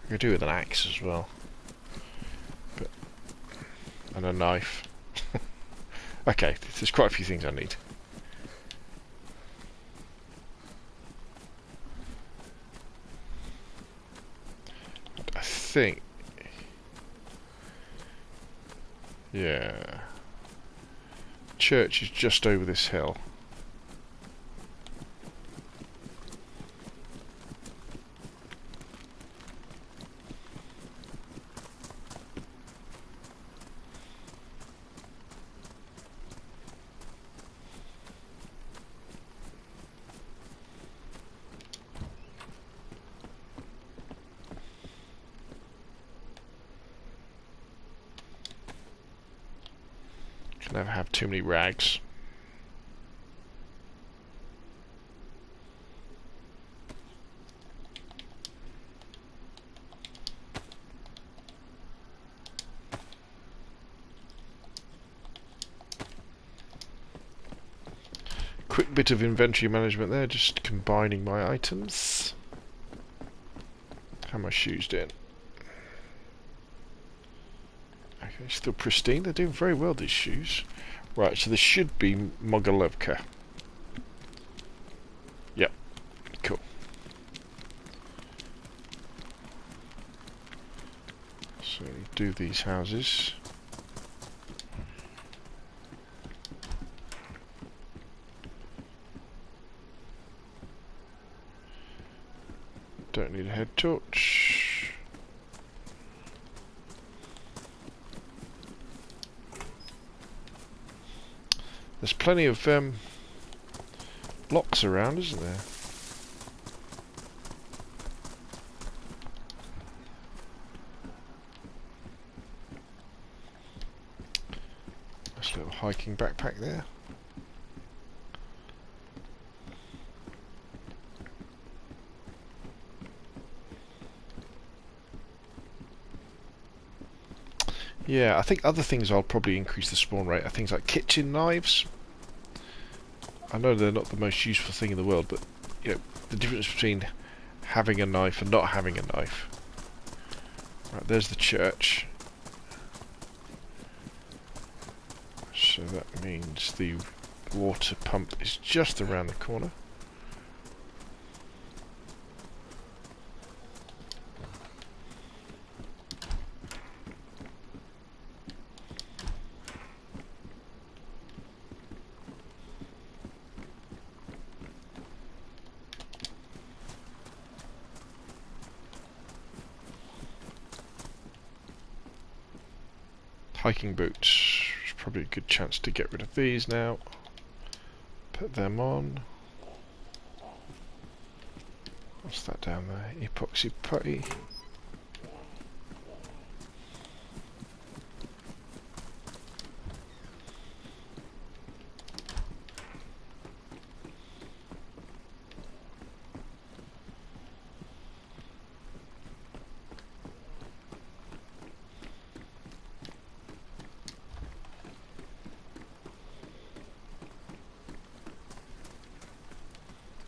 I could do with an axe as well. And a knife. Okay, there's quite a few things I need. I think... yeah. Church is just over this hill. Can never have too many rags. Quick bit of inventory management there, just combining my items. How are my shoes doing? Okay, still pristine. They're doing very well, these shoes. Right, so this should be Mogilevka. Yep, cool. So do these houses. Don't need a head torch. There's plenty of blocks around, isn't there? Nice little hiking backpack there. Yeah, I think other things I'll probably increase the spawn rate are things like kitchen knives. I know they're not the most useful thing in the world, but you know, the difference between having a knife and not having a knife. Right, there's the church. So that means the water pump is just around the corner. Hiking boots. There's probably a good chance to get rid of these now. Put them on. What's that down there? Epoxy putty.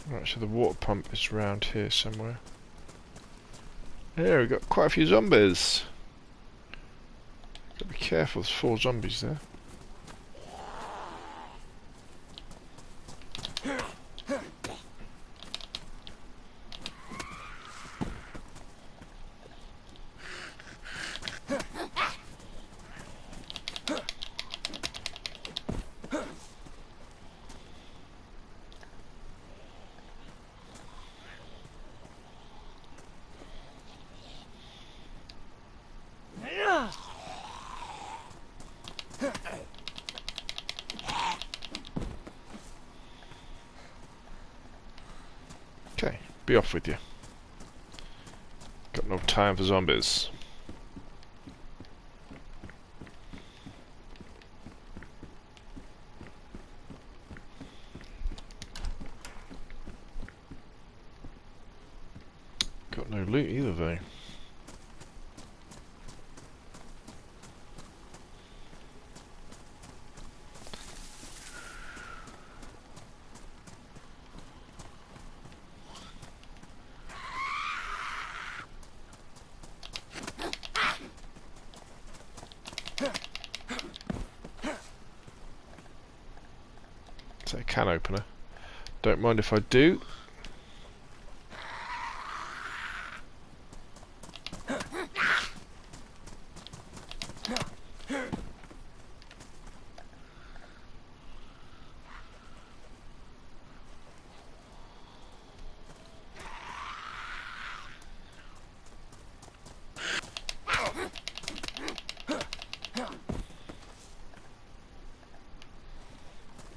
Right, so the water pump is around here somewhere. Yeah, we've got quite a few zombies. Gotta be careful, there's 4 zombies there. be off with you. Got no time for zombies. Got no loot either though. Is that a can opener? Don't mind if I do.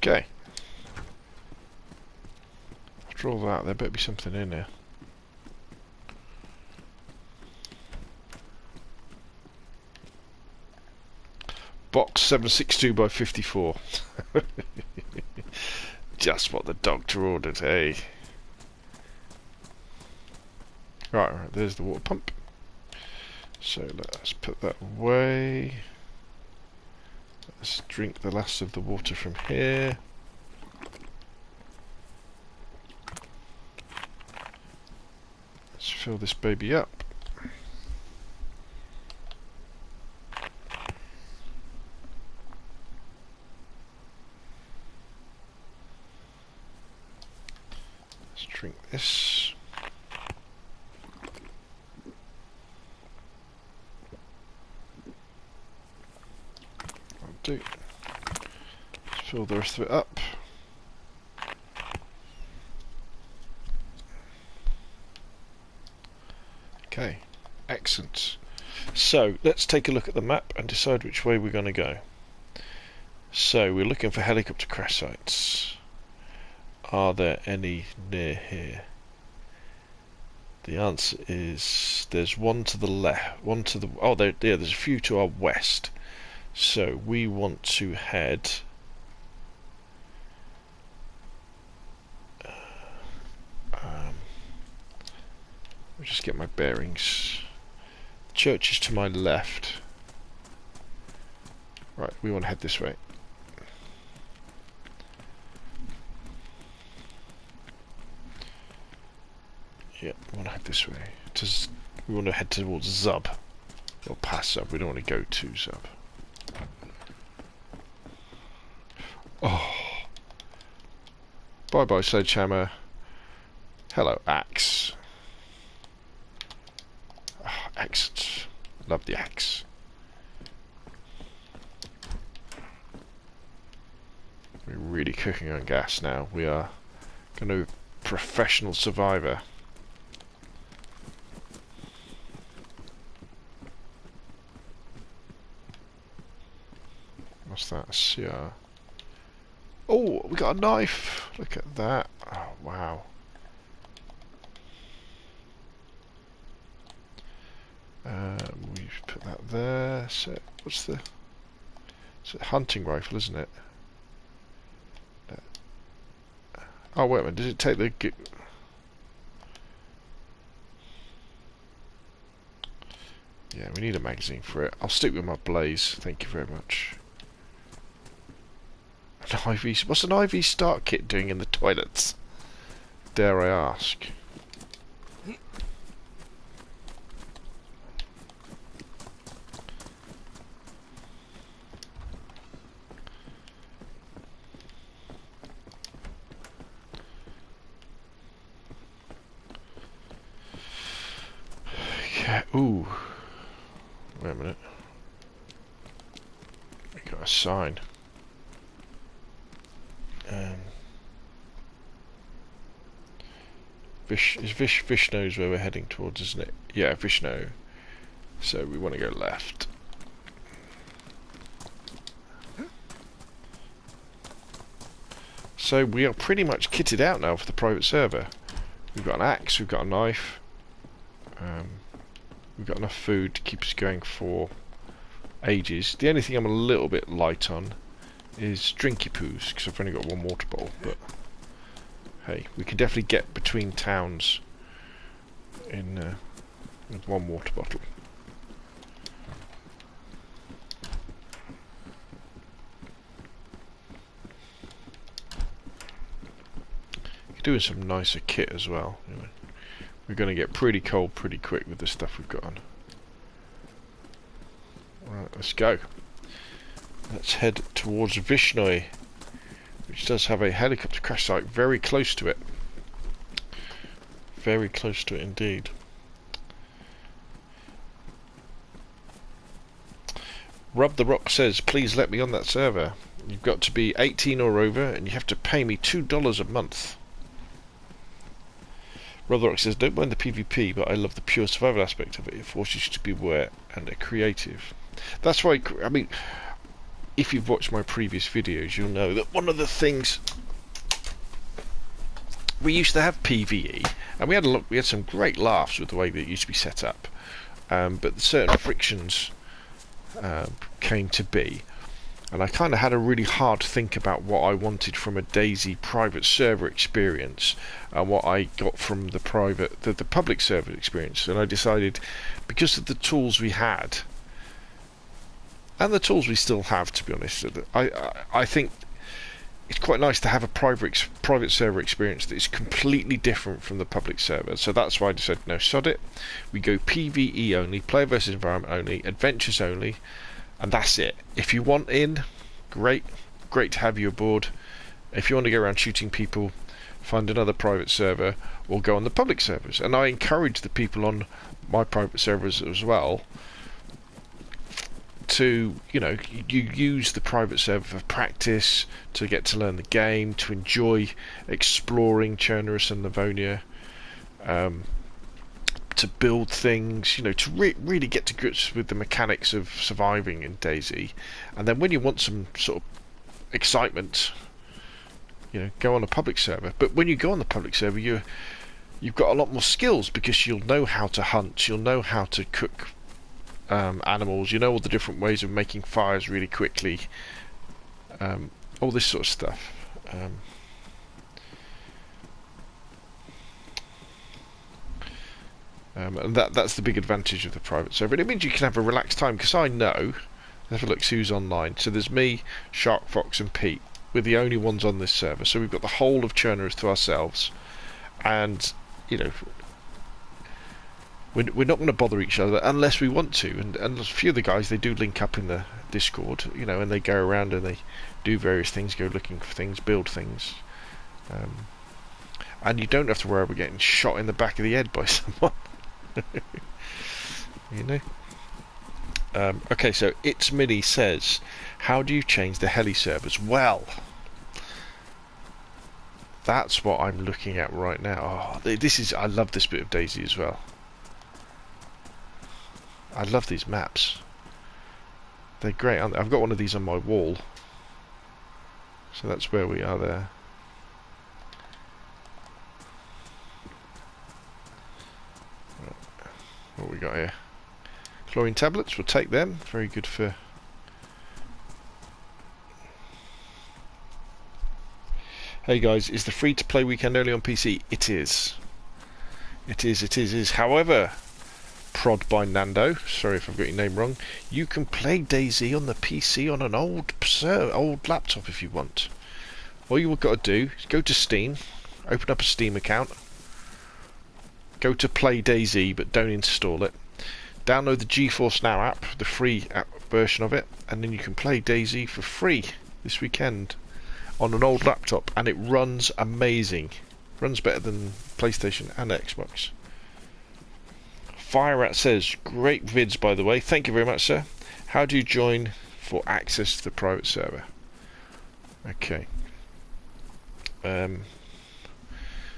Okay. After all that, there better be something in here. Box 762 by 54. Just what the doctor ordered, hey. Right, there's the water pump. So let's put that away. Let's drink the last of the water from here. Let's fill this baby up. Let's drink this. Do. Let's fill the rest of it up. Okay, excellent. So let's take a look at the map and decide which way we're going to go. So we're looking for helicopter crash sites. Are there any near here? The answer is there's one to the left, one to the there's a few to our west. So we want to head let me just get my bearings. The church is to my left. Right, we want to head this way. Yeah, we want to head this way. We want to head towards Zub. Or past Zub, we don't want to go to Zub. Oh. Bye bye, sledgehammer. Hello, axe. Oh, excellent. Love the axe. We're really cooking on gas now. We are going to be a professional survivor. What's that? CR. Oh, we got a knife. Look at that. Oh, wow. We've put that there. So, what's the... It's a hunting rifle, isn't it? Oh, wait a minute. Does it take the... Yeah, we need a magazine for it. I'll stick with my blaze. Thank you very much. An IV... What's an IV start kit doing in the toilets? Dare I ask? Yeah, ooh. Wait a minute. We got a sign. Vish knows where we're heading towards, isn't it? Yeah, Vishnu. So we want to go left. So we are pretty much kitted out now for the private server. We've got an axe, we've got a knife. We've got enough food to keep us going for ages. The only thing I'm a little bit light on is drinky poos, because I've only got one water bottle, but hey, we can definitely get between towns in with one water bottle. Doing some nicer kit as well. You know. We're going to get pretty cold pretty quick with the stuff we've got on. Right, let's go. Let's head towards Vishnoi, which does have a helicopter crash site very close to it. Very close to it indeed. Rub the Rock says, please let me on that server. You've got to be 18 or over and you have to pay me $2 a month. Rub the Rock says, don't mind the PvP, but I love the pure survival aspect of it. It forces you to be aware and creative. That's why, I mean, if you've watched my previous videos, you'll know that one of the things we used to have PvE, and we had some great laughs with the way that it used to be set up, but certain frictions came to be, and I kind of had a really hard think about what I wanted from a DayZ private server experience and what I got from the public server experience, and I decided, because of the tools we had and the tools we still have, to be honest, I think it's quite nice to have a private server experience that is completely different from the public server. So that's why I decided, no, sod it. We go PvE only, player versus environment only, adventures only, and that's it. If you want in, great to have you aboard. If you want to go around shooting people, find another private server or go on the public servers. And I encourage the people on my private servers as well to, you know, you use the private server for practice, to get to learn the game, to enjoy exploring Chernarus and Livonia, to build things, you know, to really get to grips with the mechanics of surviving in DayZ. And then when you want some sort of excitement, you know, go on a public server. But when you go on the public server, you've got a lot more skills, because you'll know how to hunt, you'll know how to cook animals, you know, all the different ways of making fires really quickly, all this sort of stuff. And that's the big advantage of the private server. And it means you can have a relaxed time, because I know, let's have a look who's online. So there's me, Shark, Fox and Pete. We're the only ones on this server, so we've got the whole of Chernarus to ourselves, and you know, we're not going to bother each other unless we want to. And a few of the guys, they do link up in the Discord, you know, and they go around and they do various things, go looking for things, build things, and you don't have to worry about getting shot in the back of the head by someone. You know. Okay, so It's Mini says, how do you change the heli servers? Well, that's what I'm looking at right now. Oh, I love this bit of DayZ as well. I love these maps. They're great, aren't they? I've got one of these on my wall. So that's where we are there. What we got here? Chlorine tablets, we'll take them. Very good for... Hey guys, is the free-to-play weekend only on PC? It is. It is. However, Prod by Nando, sorry if I've got your name wrong, you can play DayZ on the PC on an old laptop if you want. All you've got to do is go to Steam, open up a Steam account, go to Play DayZ, but don't install it. Download the GeForce Now app, the free app version of it, and then you can play DayZ for free this weekend on an old laptop, and it runs amazing. Runs better than PlayStation and Xbox. FireRat says, great vids by the way, thank you very much sir. How do you join for access to the private server? Okay.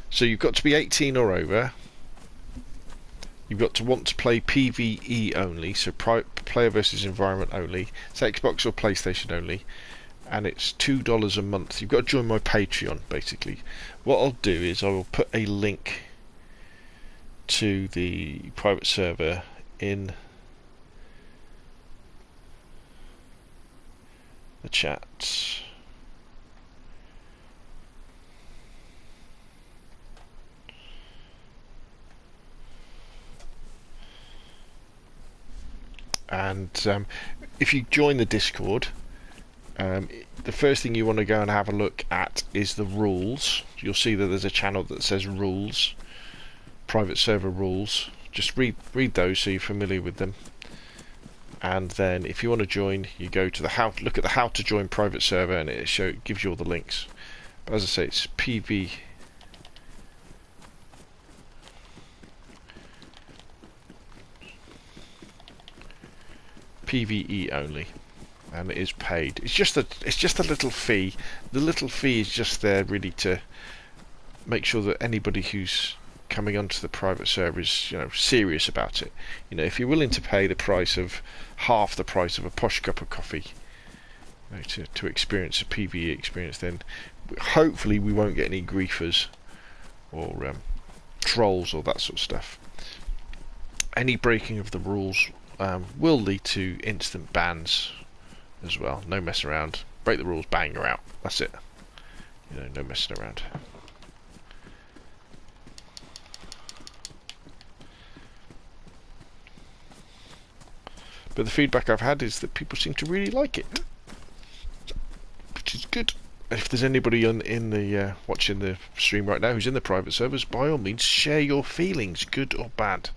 So you've got to be 18 or over. You've got to want to play PvE only, so player versus environment only. It's Xbox or PlayStation only, and it's $2 a month. You've got to join my Patreon, basically. What I'll do is I will put a link to the private server in the chat. And if you join the Discord, the first thing you want to go and have a look at is the rules. You'll see that there's a channel that says rules, private server rules. Just read those so you're familiar with them. And then if you want to join, you go to the look at the how to join private server, and it gives you all the links. But as I say, it's PvE only, and it is paid. It's just a little fee. The little fee is just there really to make sure that anybody who's coming onto the private server is, you know, serious about it. You know, if you're willing to pay the price of half the price of a posh cup of coffee, you know, to experience a PvE experience, then hopefully we won't get any griefers or trolls or that sort of stuff. Any breaking of the rules will lead to instant bans as well. No messing around. Break the rules, bang, you're out. That's it. You know, no messing around. But the feedback I've had is that people seem to really like it, which is good. If there's anybody in the watching the stream right now who's in the private servers, by all means share your feelings, good or bad,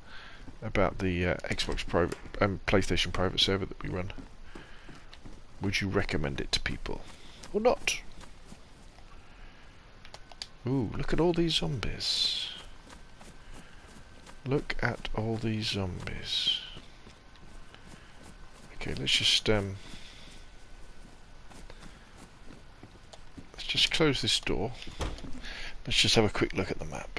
about the Xbox private PlayStation private server that we run. Would you recommend it to people or not? Ooh, look at all these zombies. Look at all these zombies. Okay, let's just close this door. Let's just have a quick look at the map.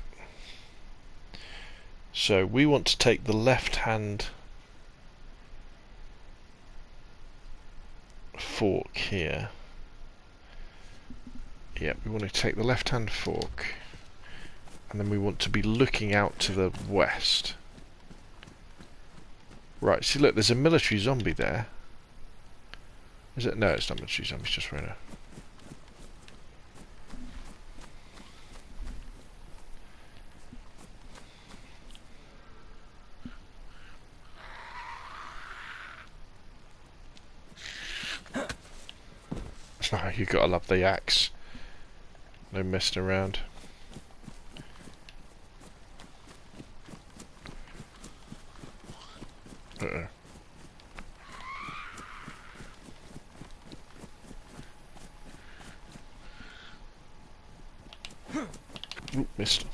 So we want to take the left-hand fork here. Yeah, we want to take the left-hand fork, and then we want to be looking out to the west. Right, see, look, there's a military zombie there. Is it? No, it's not military zombie, it's just runner. Oh, you gotta love the axe. No messing around. Ooh, missed.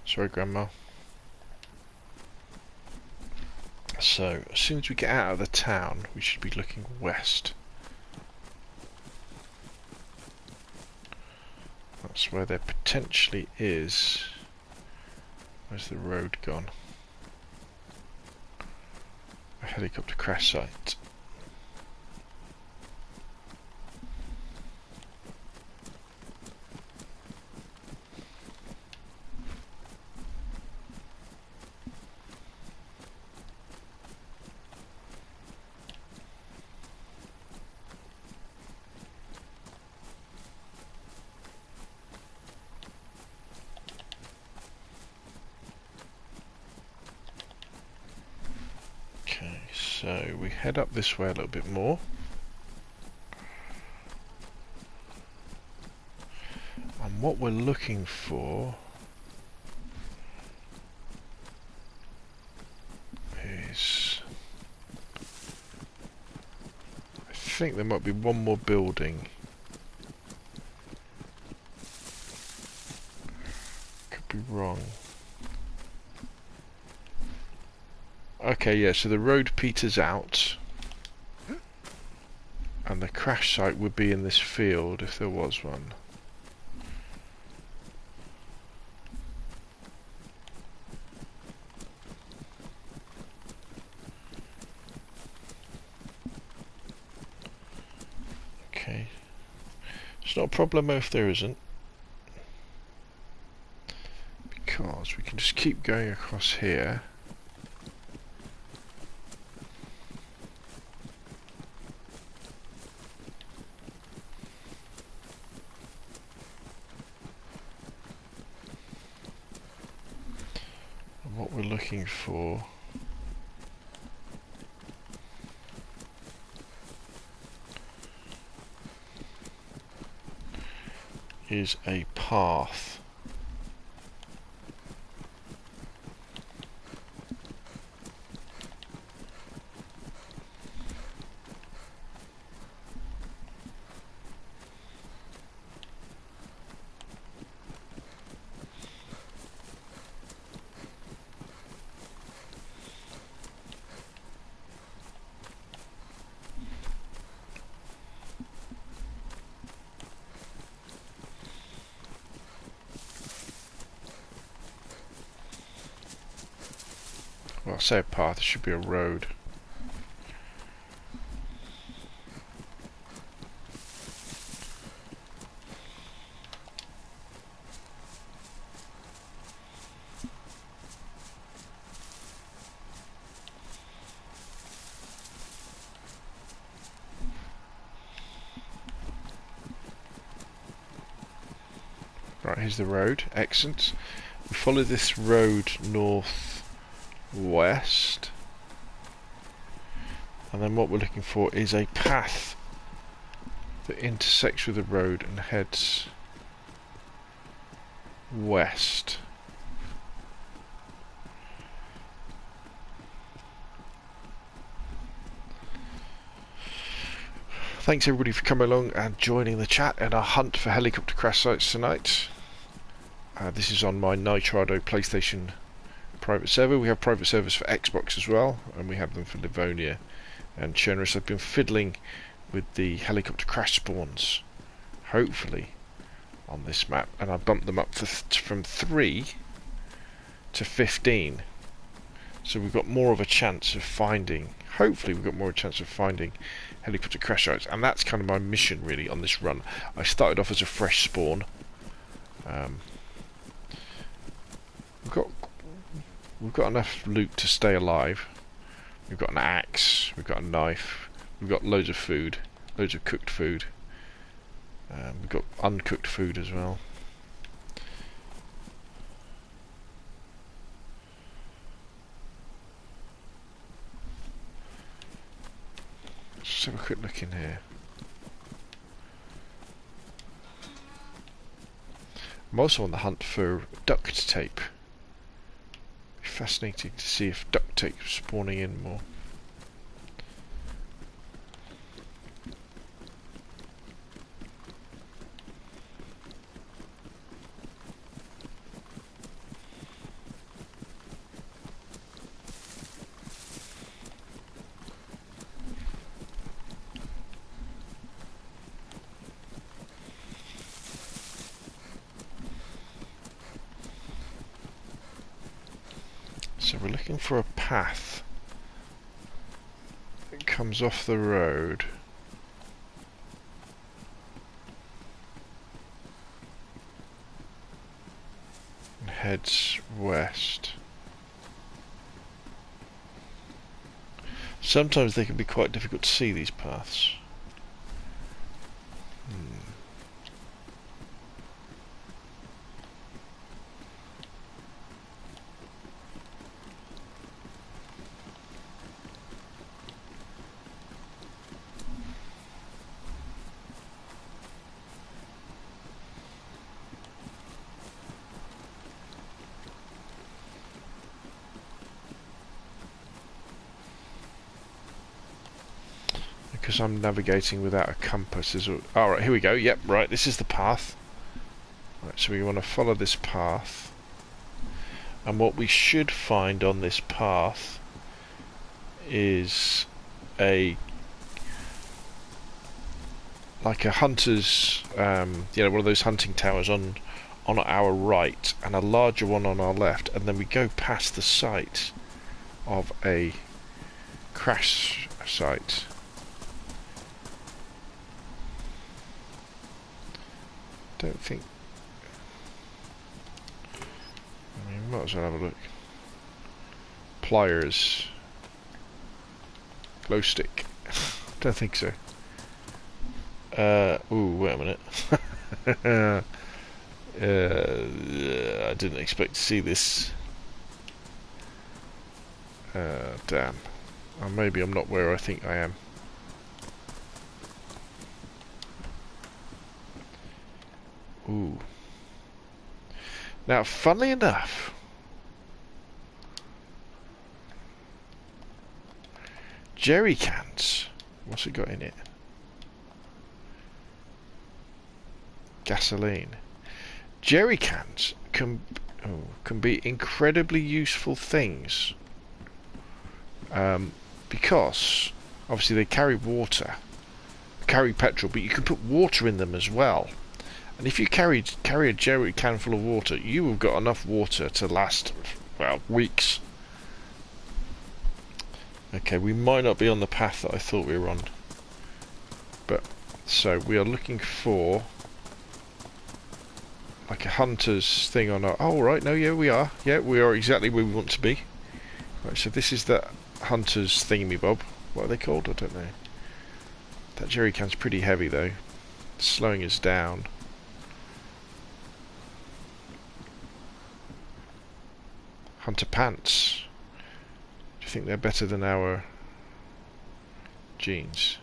Sorry, Grandma. So, as soon as we get out of the town, we should be looking west. That's where there potentially is... Where's the road gone? A helicopter crash site. So we head up this way a little bit more. And what we're looking for is... I think there might be one more building. Could be wrong. Okay, yeah, so the road peters out, and the crash site would be in this field if there was one. Okay. It's not a problem if there isn't. we can just keep going across here. And what we're looking for is a path. Well, I say a path, it should be a road. Right, here's the road. Excellent. We follow this road north west, and then what we're looking for is a path that intersects with the road and heads west. Thanks everybody for coming along and joining the chat in our hunt for helicopter crash sites tonight. This is on my Nitrado PlayStation Private Server. We have private servers for Xbox as well, and we have them for Livonia and Chernarus. I've been fiddling with the helicopter crash spawns, hopefully, on this map, and I bumped them up from 3 to 15. So we've got more of a chance of finding, hopefully we've got more of a chance of finding helicopter crash sites, and that's kind of my mission really on this run. I started off as a fresh spawn. We've got enough loot to stay alive. We've got an axe, we've got a knife, we've got loads of food, loads of cooked food. We've got uncooked food as well. Let's just have a quick look in here. I'm also on the hunt for duct tape. Fascinating to see if duct tape is spawning in more. So we're looking for a path that comes off the road and heads west. Sometimes they can be quite difficult to see, these paths. Because I'm navigating without a compass. Alright, here we go. Yep, right, this is the path. Right, so we want to follow this path. And what we should find on this path is like a hunter's, one of those hunting towers on our right, and a larger one on our left, and then we go past the site of a crash site. Don't think I mean, might as well have a look. Pliers. Glow stick. Don't think so. Ooh, wait a minute. I didn't expect to see this. Damn. Or maybe I'm not where I think I am. Ooh. Now, funnily enough, jerry cans. What's it got in it? Gasoline. Jerry cans can be incredibly useful things. Because obviously they carry water, carry petrol, but you can put water in them as well. And if you carry a jerry can full of water, you have got enough water to last, well, weeks. Okay, we might not be on the path that I thought we were on. But, so, we are looking for like a hunter's thing on our... Oh, right, no, yeah, we are. Yeah, we are exactly where we want to be. Right, so this is the hunter's thingy-bob. What are they called? I don't know. That jerry can's pretty heavy, though. It's slowing us down. Hunter pants. Do you think they're better than our jeans?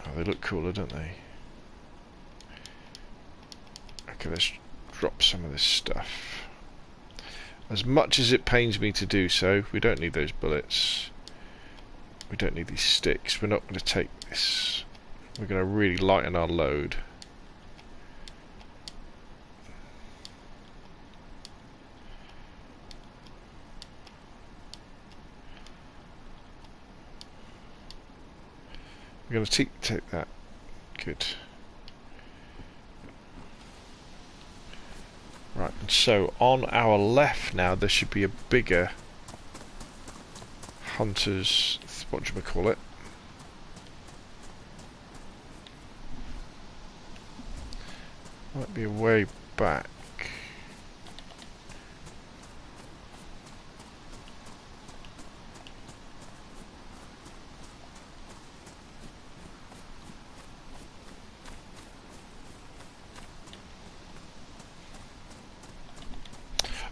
Oh, they look cooler, don't they? Okay, let's drop some of this stuff. As much as it pains me to do so, we don't need those bullets. We don't need these sticks. We're not going to take this. We're going to really lighten our load. We're going to take that. Good. Right, and so on our left now there should be a bigger hunter's, what do you call it? Might be a way back.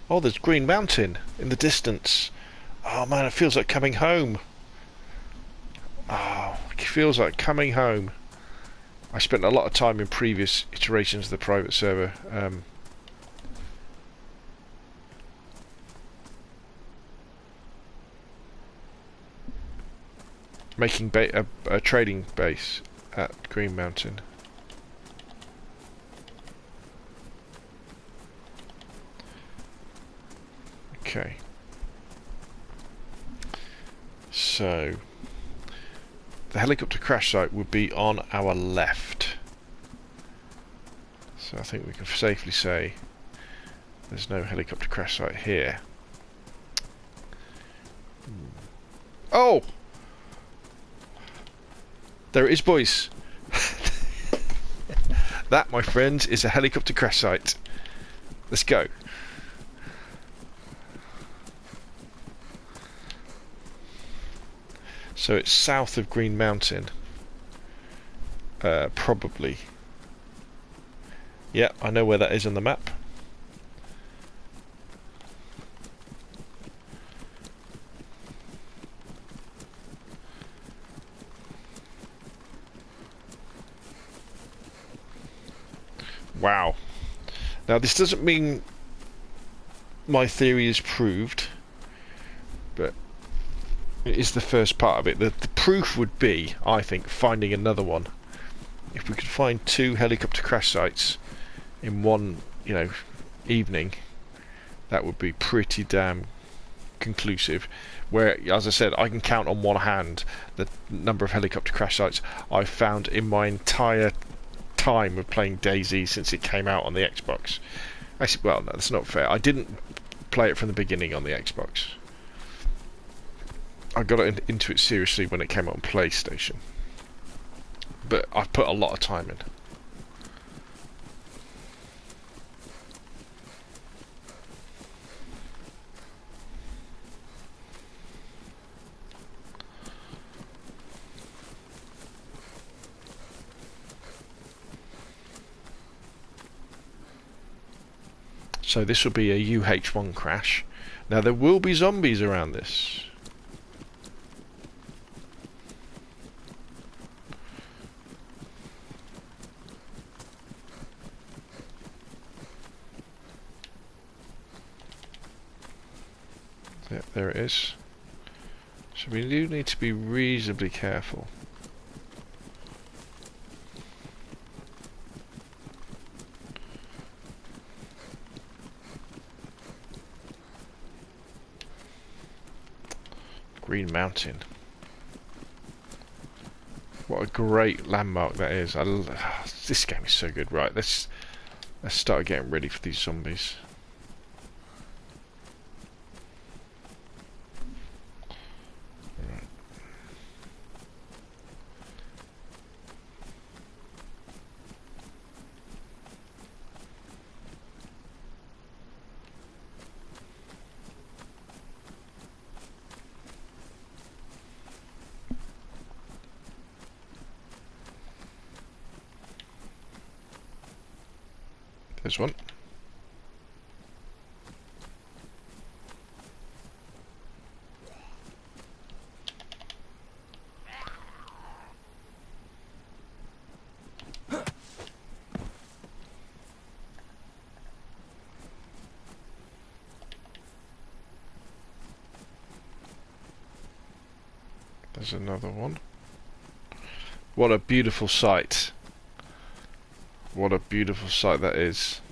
Oh, there's Green Mountain in the distance. Oh man, it feels like coming home. Oh, it feels like coming home. I spent a lot of time in previous iterations of the private server. Making a trading base at Green Mountain. Okay. So the helicopter crash site would be on our left. So I think we can safely say there's no helicopter crash site here. Oh! There it is, boys. That, my friends, is a helicopter crash site. Let's go. So it's south of Green Mountain. Probably. Yeah, I know where that is on the map. Wow. Now this doesn't mean my theory is proved, but it is the first part of it. The proof would be, I think, finding another one. If we could find 2 helicopter crash sites in one, evening, that would be pretty damn conclusive. Where, as I said, I can count on one hand the number of helicopter crash sites I've found in my entire time of playing DayZ since it came out on the Xbox. Actually, well, no, that's not fair. I didn't play it from the beginning on the Xbox. I got into it seriously when it came out on PlayStation. But I've put a lot of time in. So this will be a UH1 crash. Now there will be zombies around this. Yep, there it is. So we do need to be reasonably careful. Green Mountain. What a great landmark that is. This game is so good. Right, let's start getting ready for these zombies. There's one. There's another one. What a beautiful sight. What a beautiful sight that is.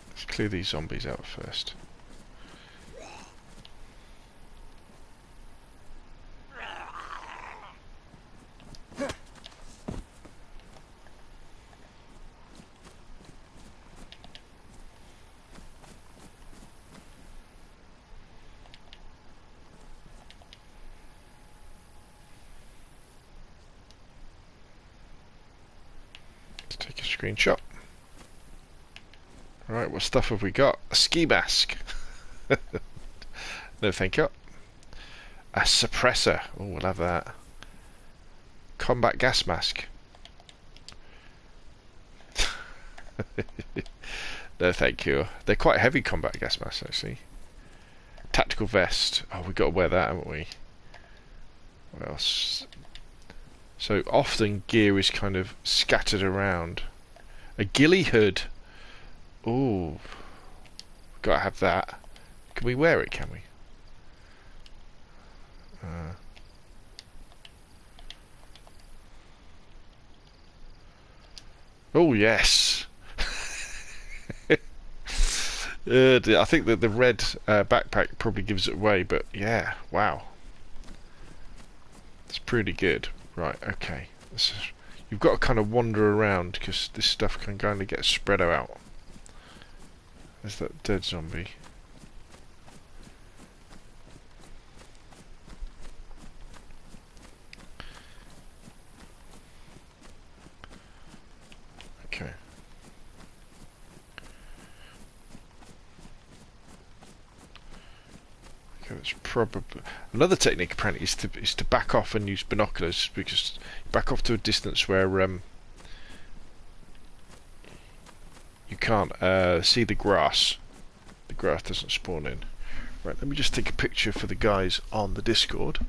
Let's clear these zombies out first. Take a screenshot. Right, what stuff have we got? A ski mask. No thank you. A suppressor. Oh, we'll have that. Combat gas mask. No thank you. They're quite heavy combat gas masks actually. Tactical vest. Oh, we've got to wear that, haven't we? What else? So often gear is kind of scattered around. A ghillie hood. Ooh. Gotta have that. Can we wear it, can we? Oh yes. I think that the red backpack probably gives it away, but yeah, wow. It's pretty good. Right, okay. You've got to kind of wander around because this stuff can kind of get spread out. There's that dead zombie. Okay. Okay, that's probably another technique. Apparently, is to back off and use binoculars, because you back off to a distance where you can't see the grass. The grass doesn't spawn in. Right, let me just take a picture for the guys on the Discord.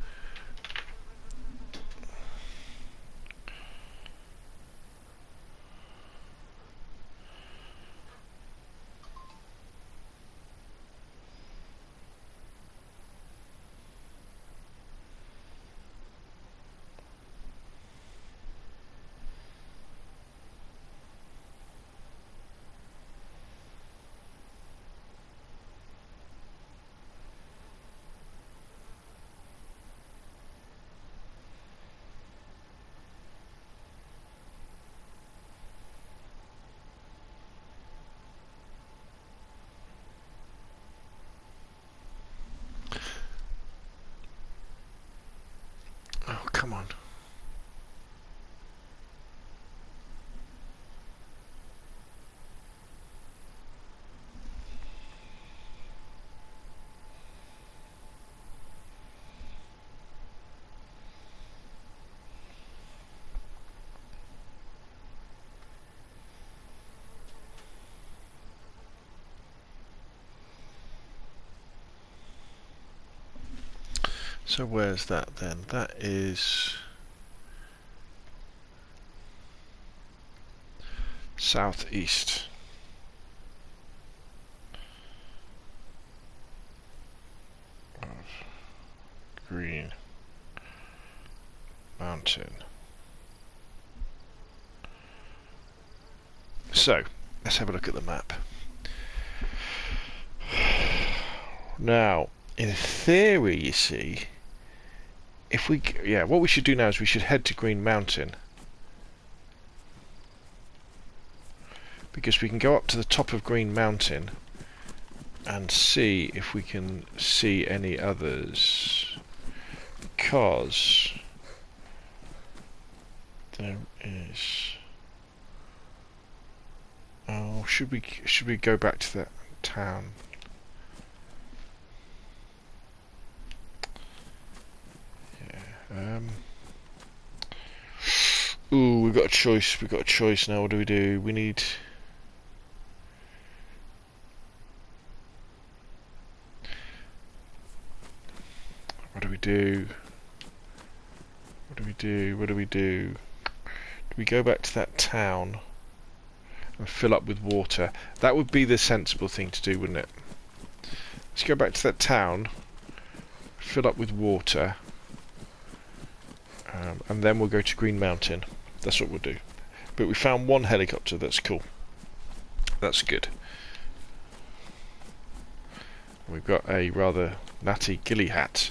Oh, come on. So where's that then? That is southeast. Of Green Mountain. So let's have a look at the map. Now, in theory, you see, if we, what we should do now is we should head to Green Mountain, because we can go up to the top of Green Mountain and see if we can see any others, because there is. Oh, should we go back to that town? Ooh, we've got a choice. We've got a choice now. What do? We need. What do we do? What do we do? What do we do? Do we go back to that town and fill up with water? That would be the sensible thing to do, wouldn't it? Let's go back to that town, fill up with water, and then we'll go to Green Mountain. That's what we'll do. But we found one helicopter. That's cool. That's good. We've got a rather natty ghillie hat.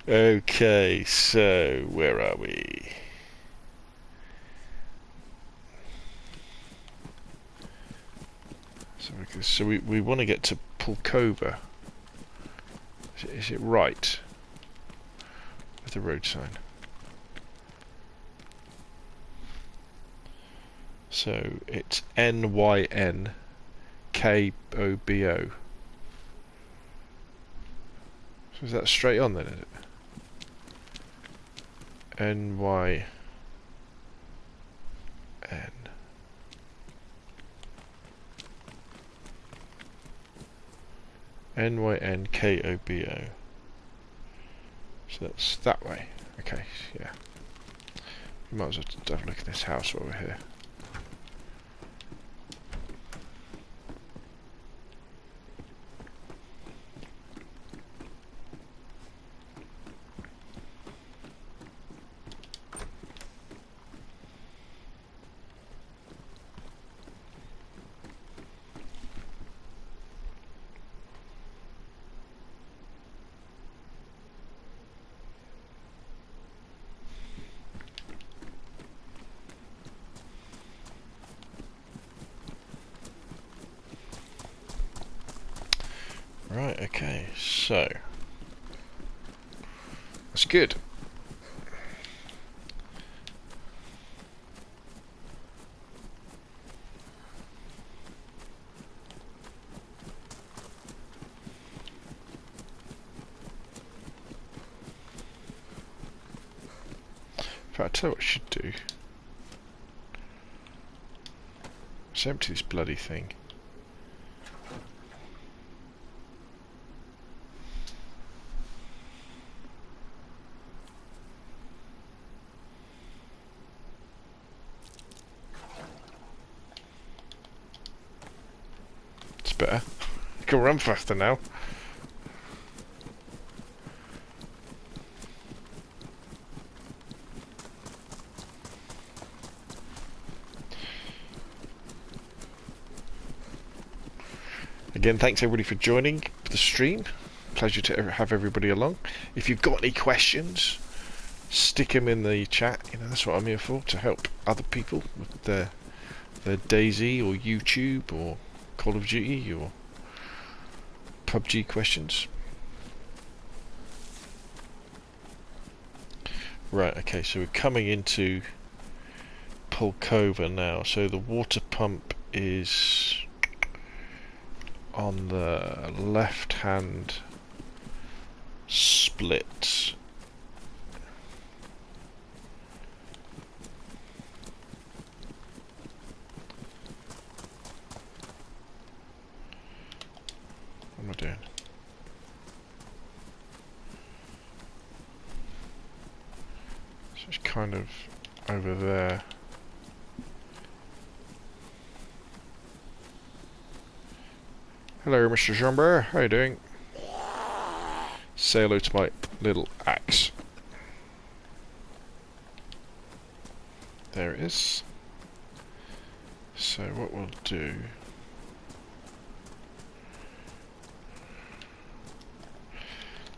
Okay, so where are we? So we want to get to Pulkova. Is it right? With the road sign. So it's NYNKOBO. So is that straight on then, is it? NYN. NYNKOBO. So that's that way. Okay, yeah. We might as well have a look at this house while we're here. Right, okay, so that's good. In fact, I'll tell you what I should do. Let's empty this bloody thing. Better. I can run faster now. Again, thanks everybody for joining the stream. Pleasure to have everybody along. If you've got any questions, stick them in the chat. You know, that's what I'm here for, to help other people with their DayZ or YouTube or Call of Duty or PUBG questions. Right, okay, so we're coming into Pulkova now. So the water pump is on the left hand split. What am I doing? kind of over there. Hello, Mr. Jumber. How you doing? Say hello to my little axe. There it is. So what we'll do...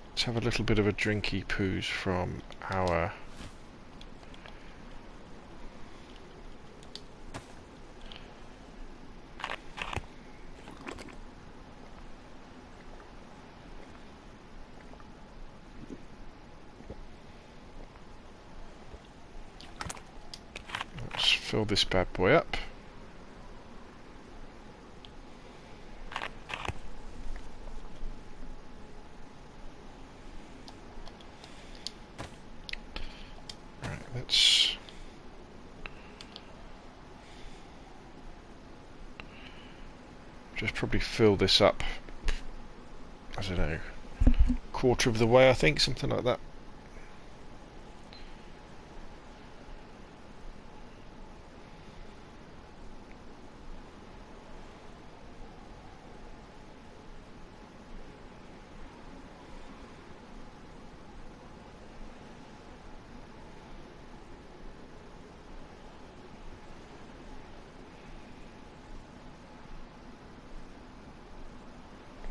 let's have a little bit of a drinky poos from our... let's fill this bad boy up. Let's just probably fill this up, I don't know, quarter of the way, I think, something like that.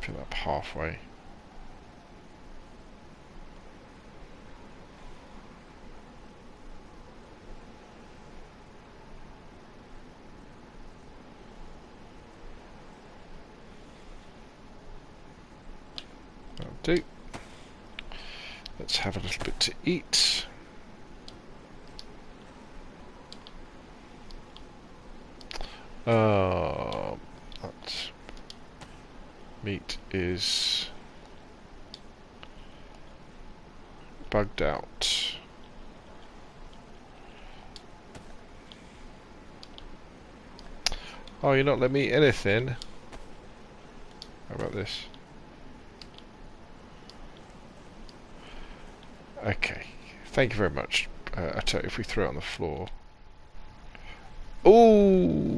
Fill up halfway. That'll do. Let's have a little bit to eat. That meat is bugged out. Oh, you're not letting me eat anything? How about this? Okay, thank you very much. I tell you, if we throw it on the floor... Ooh!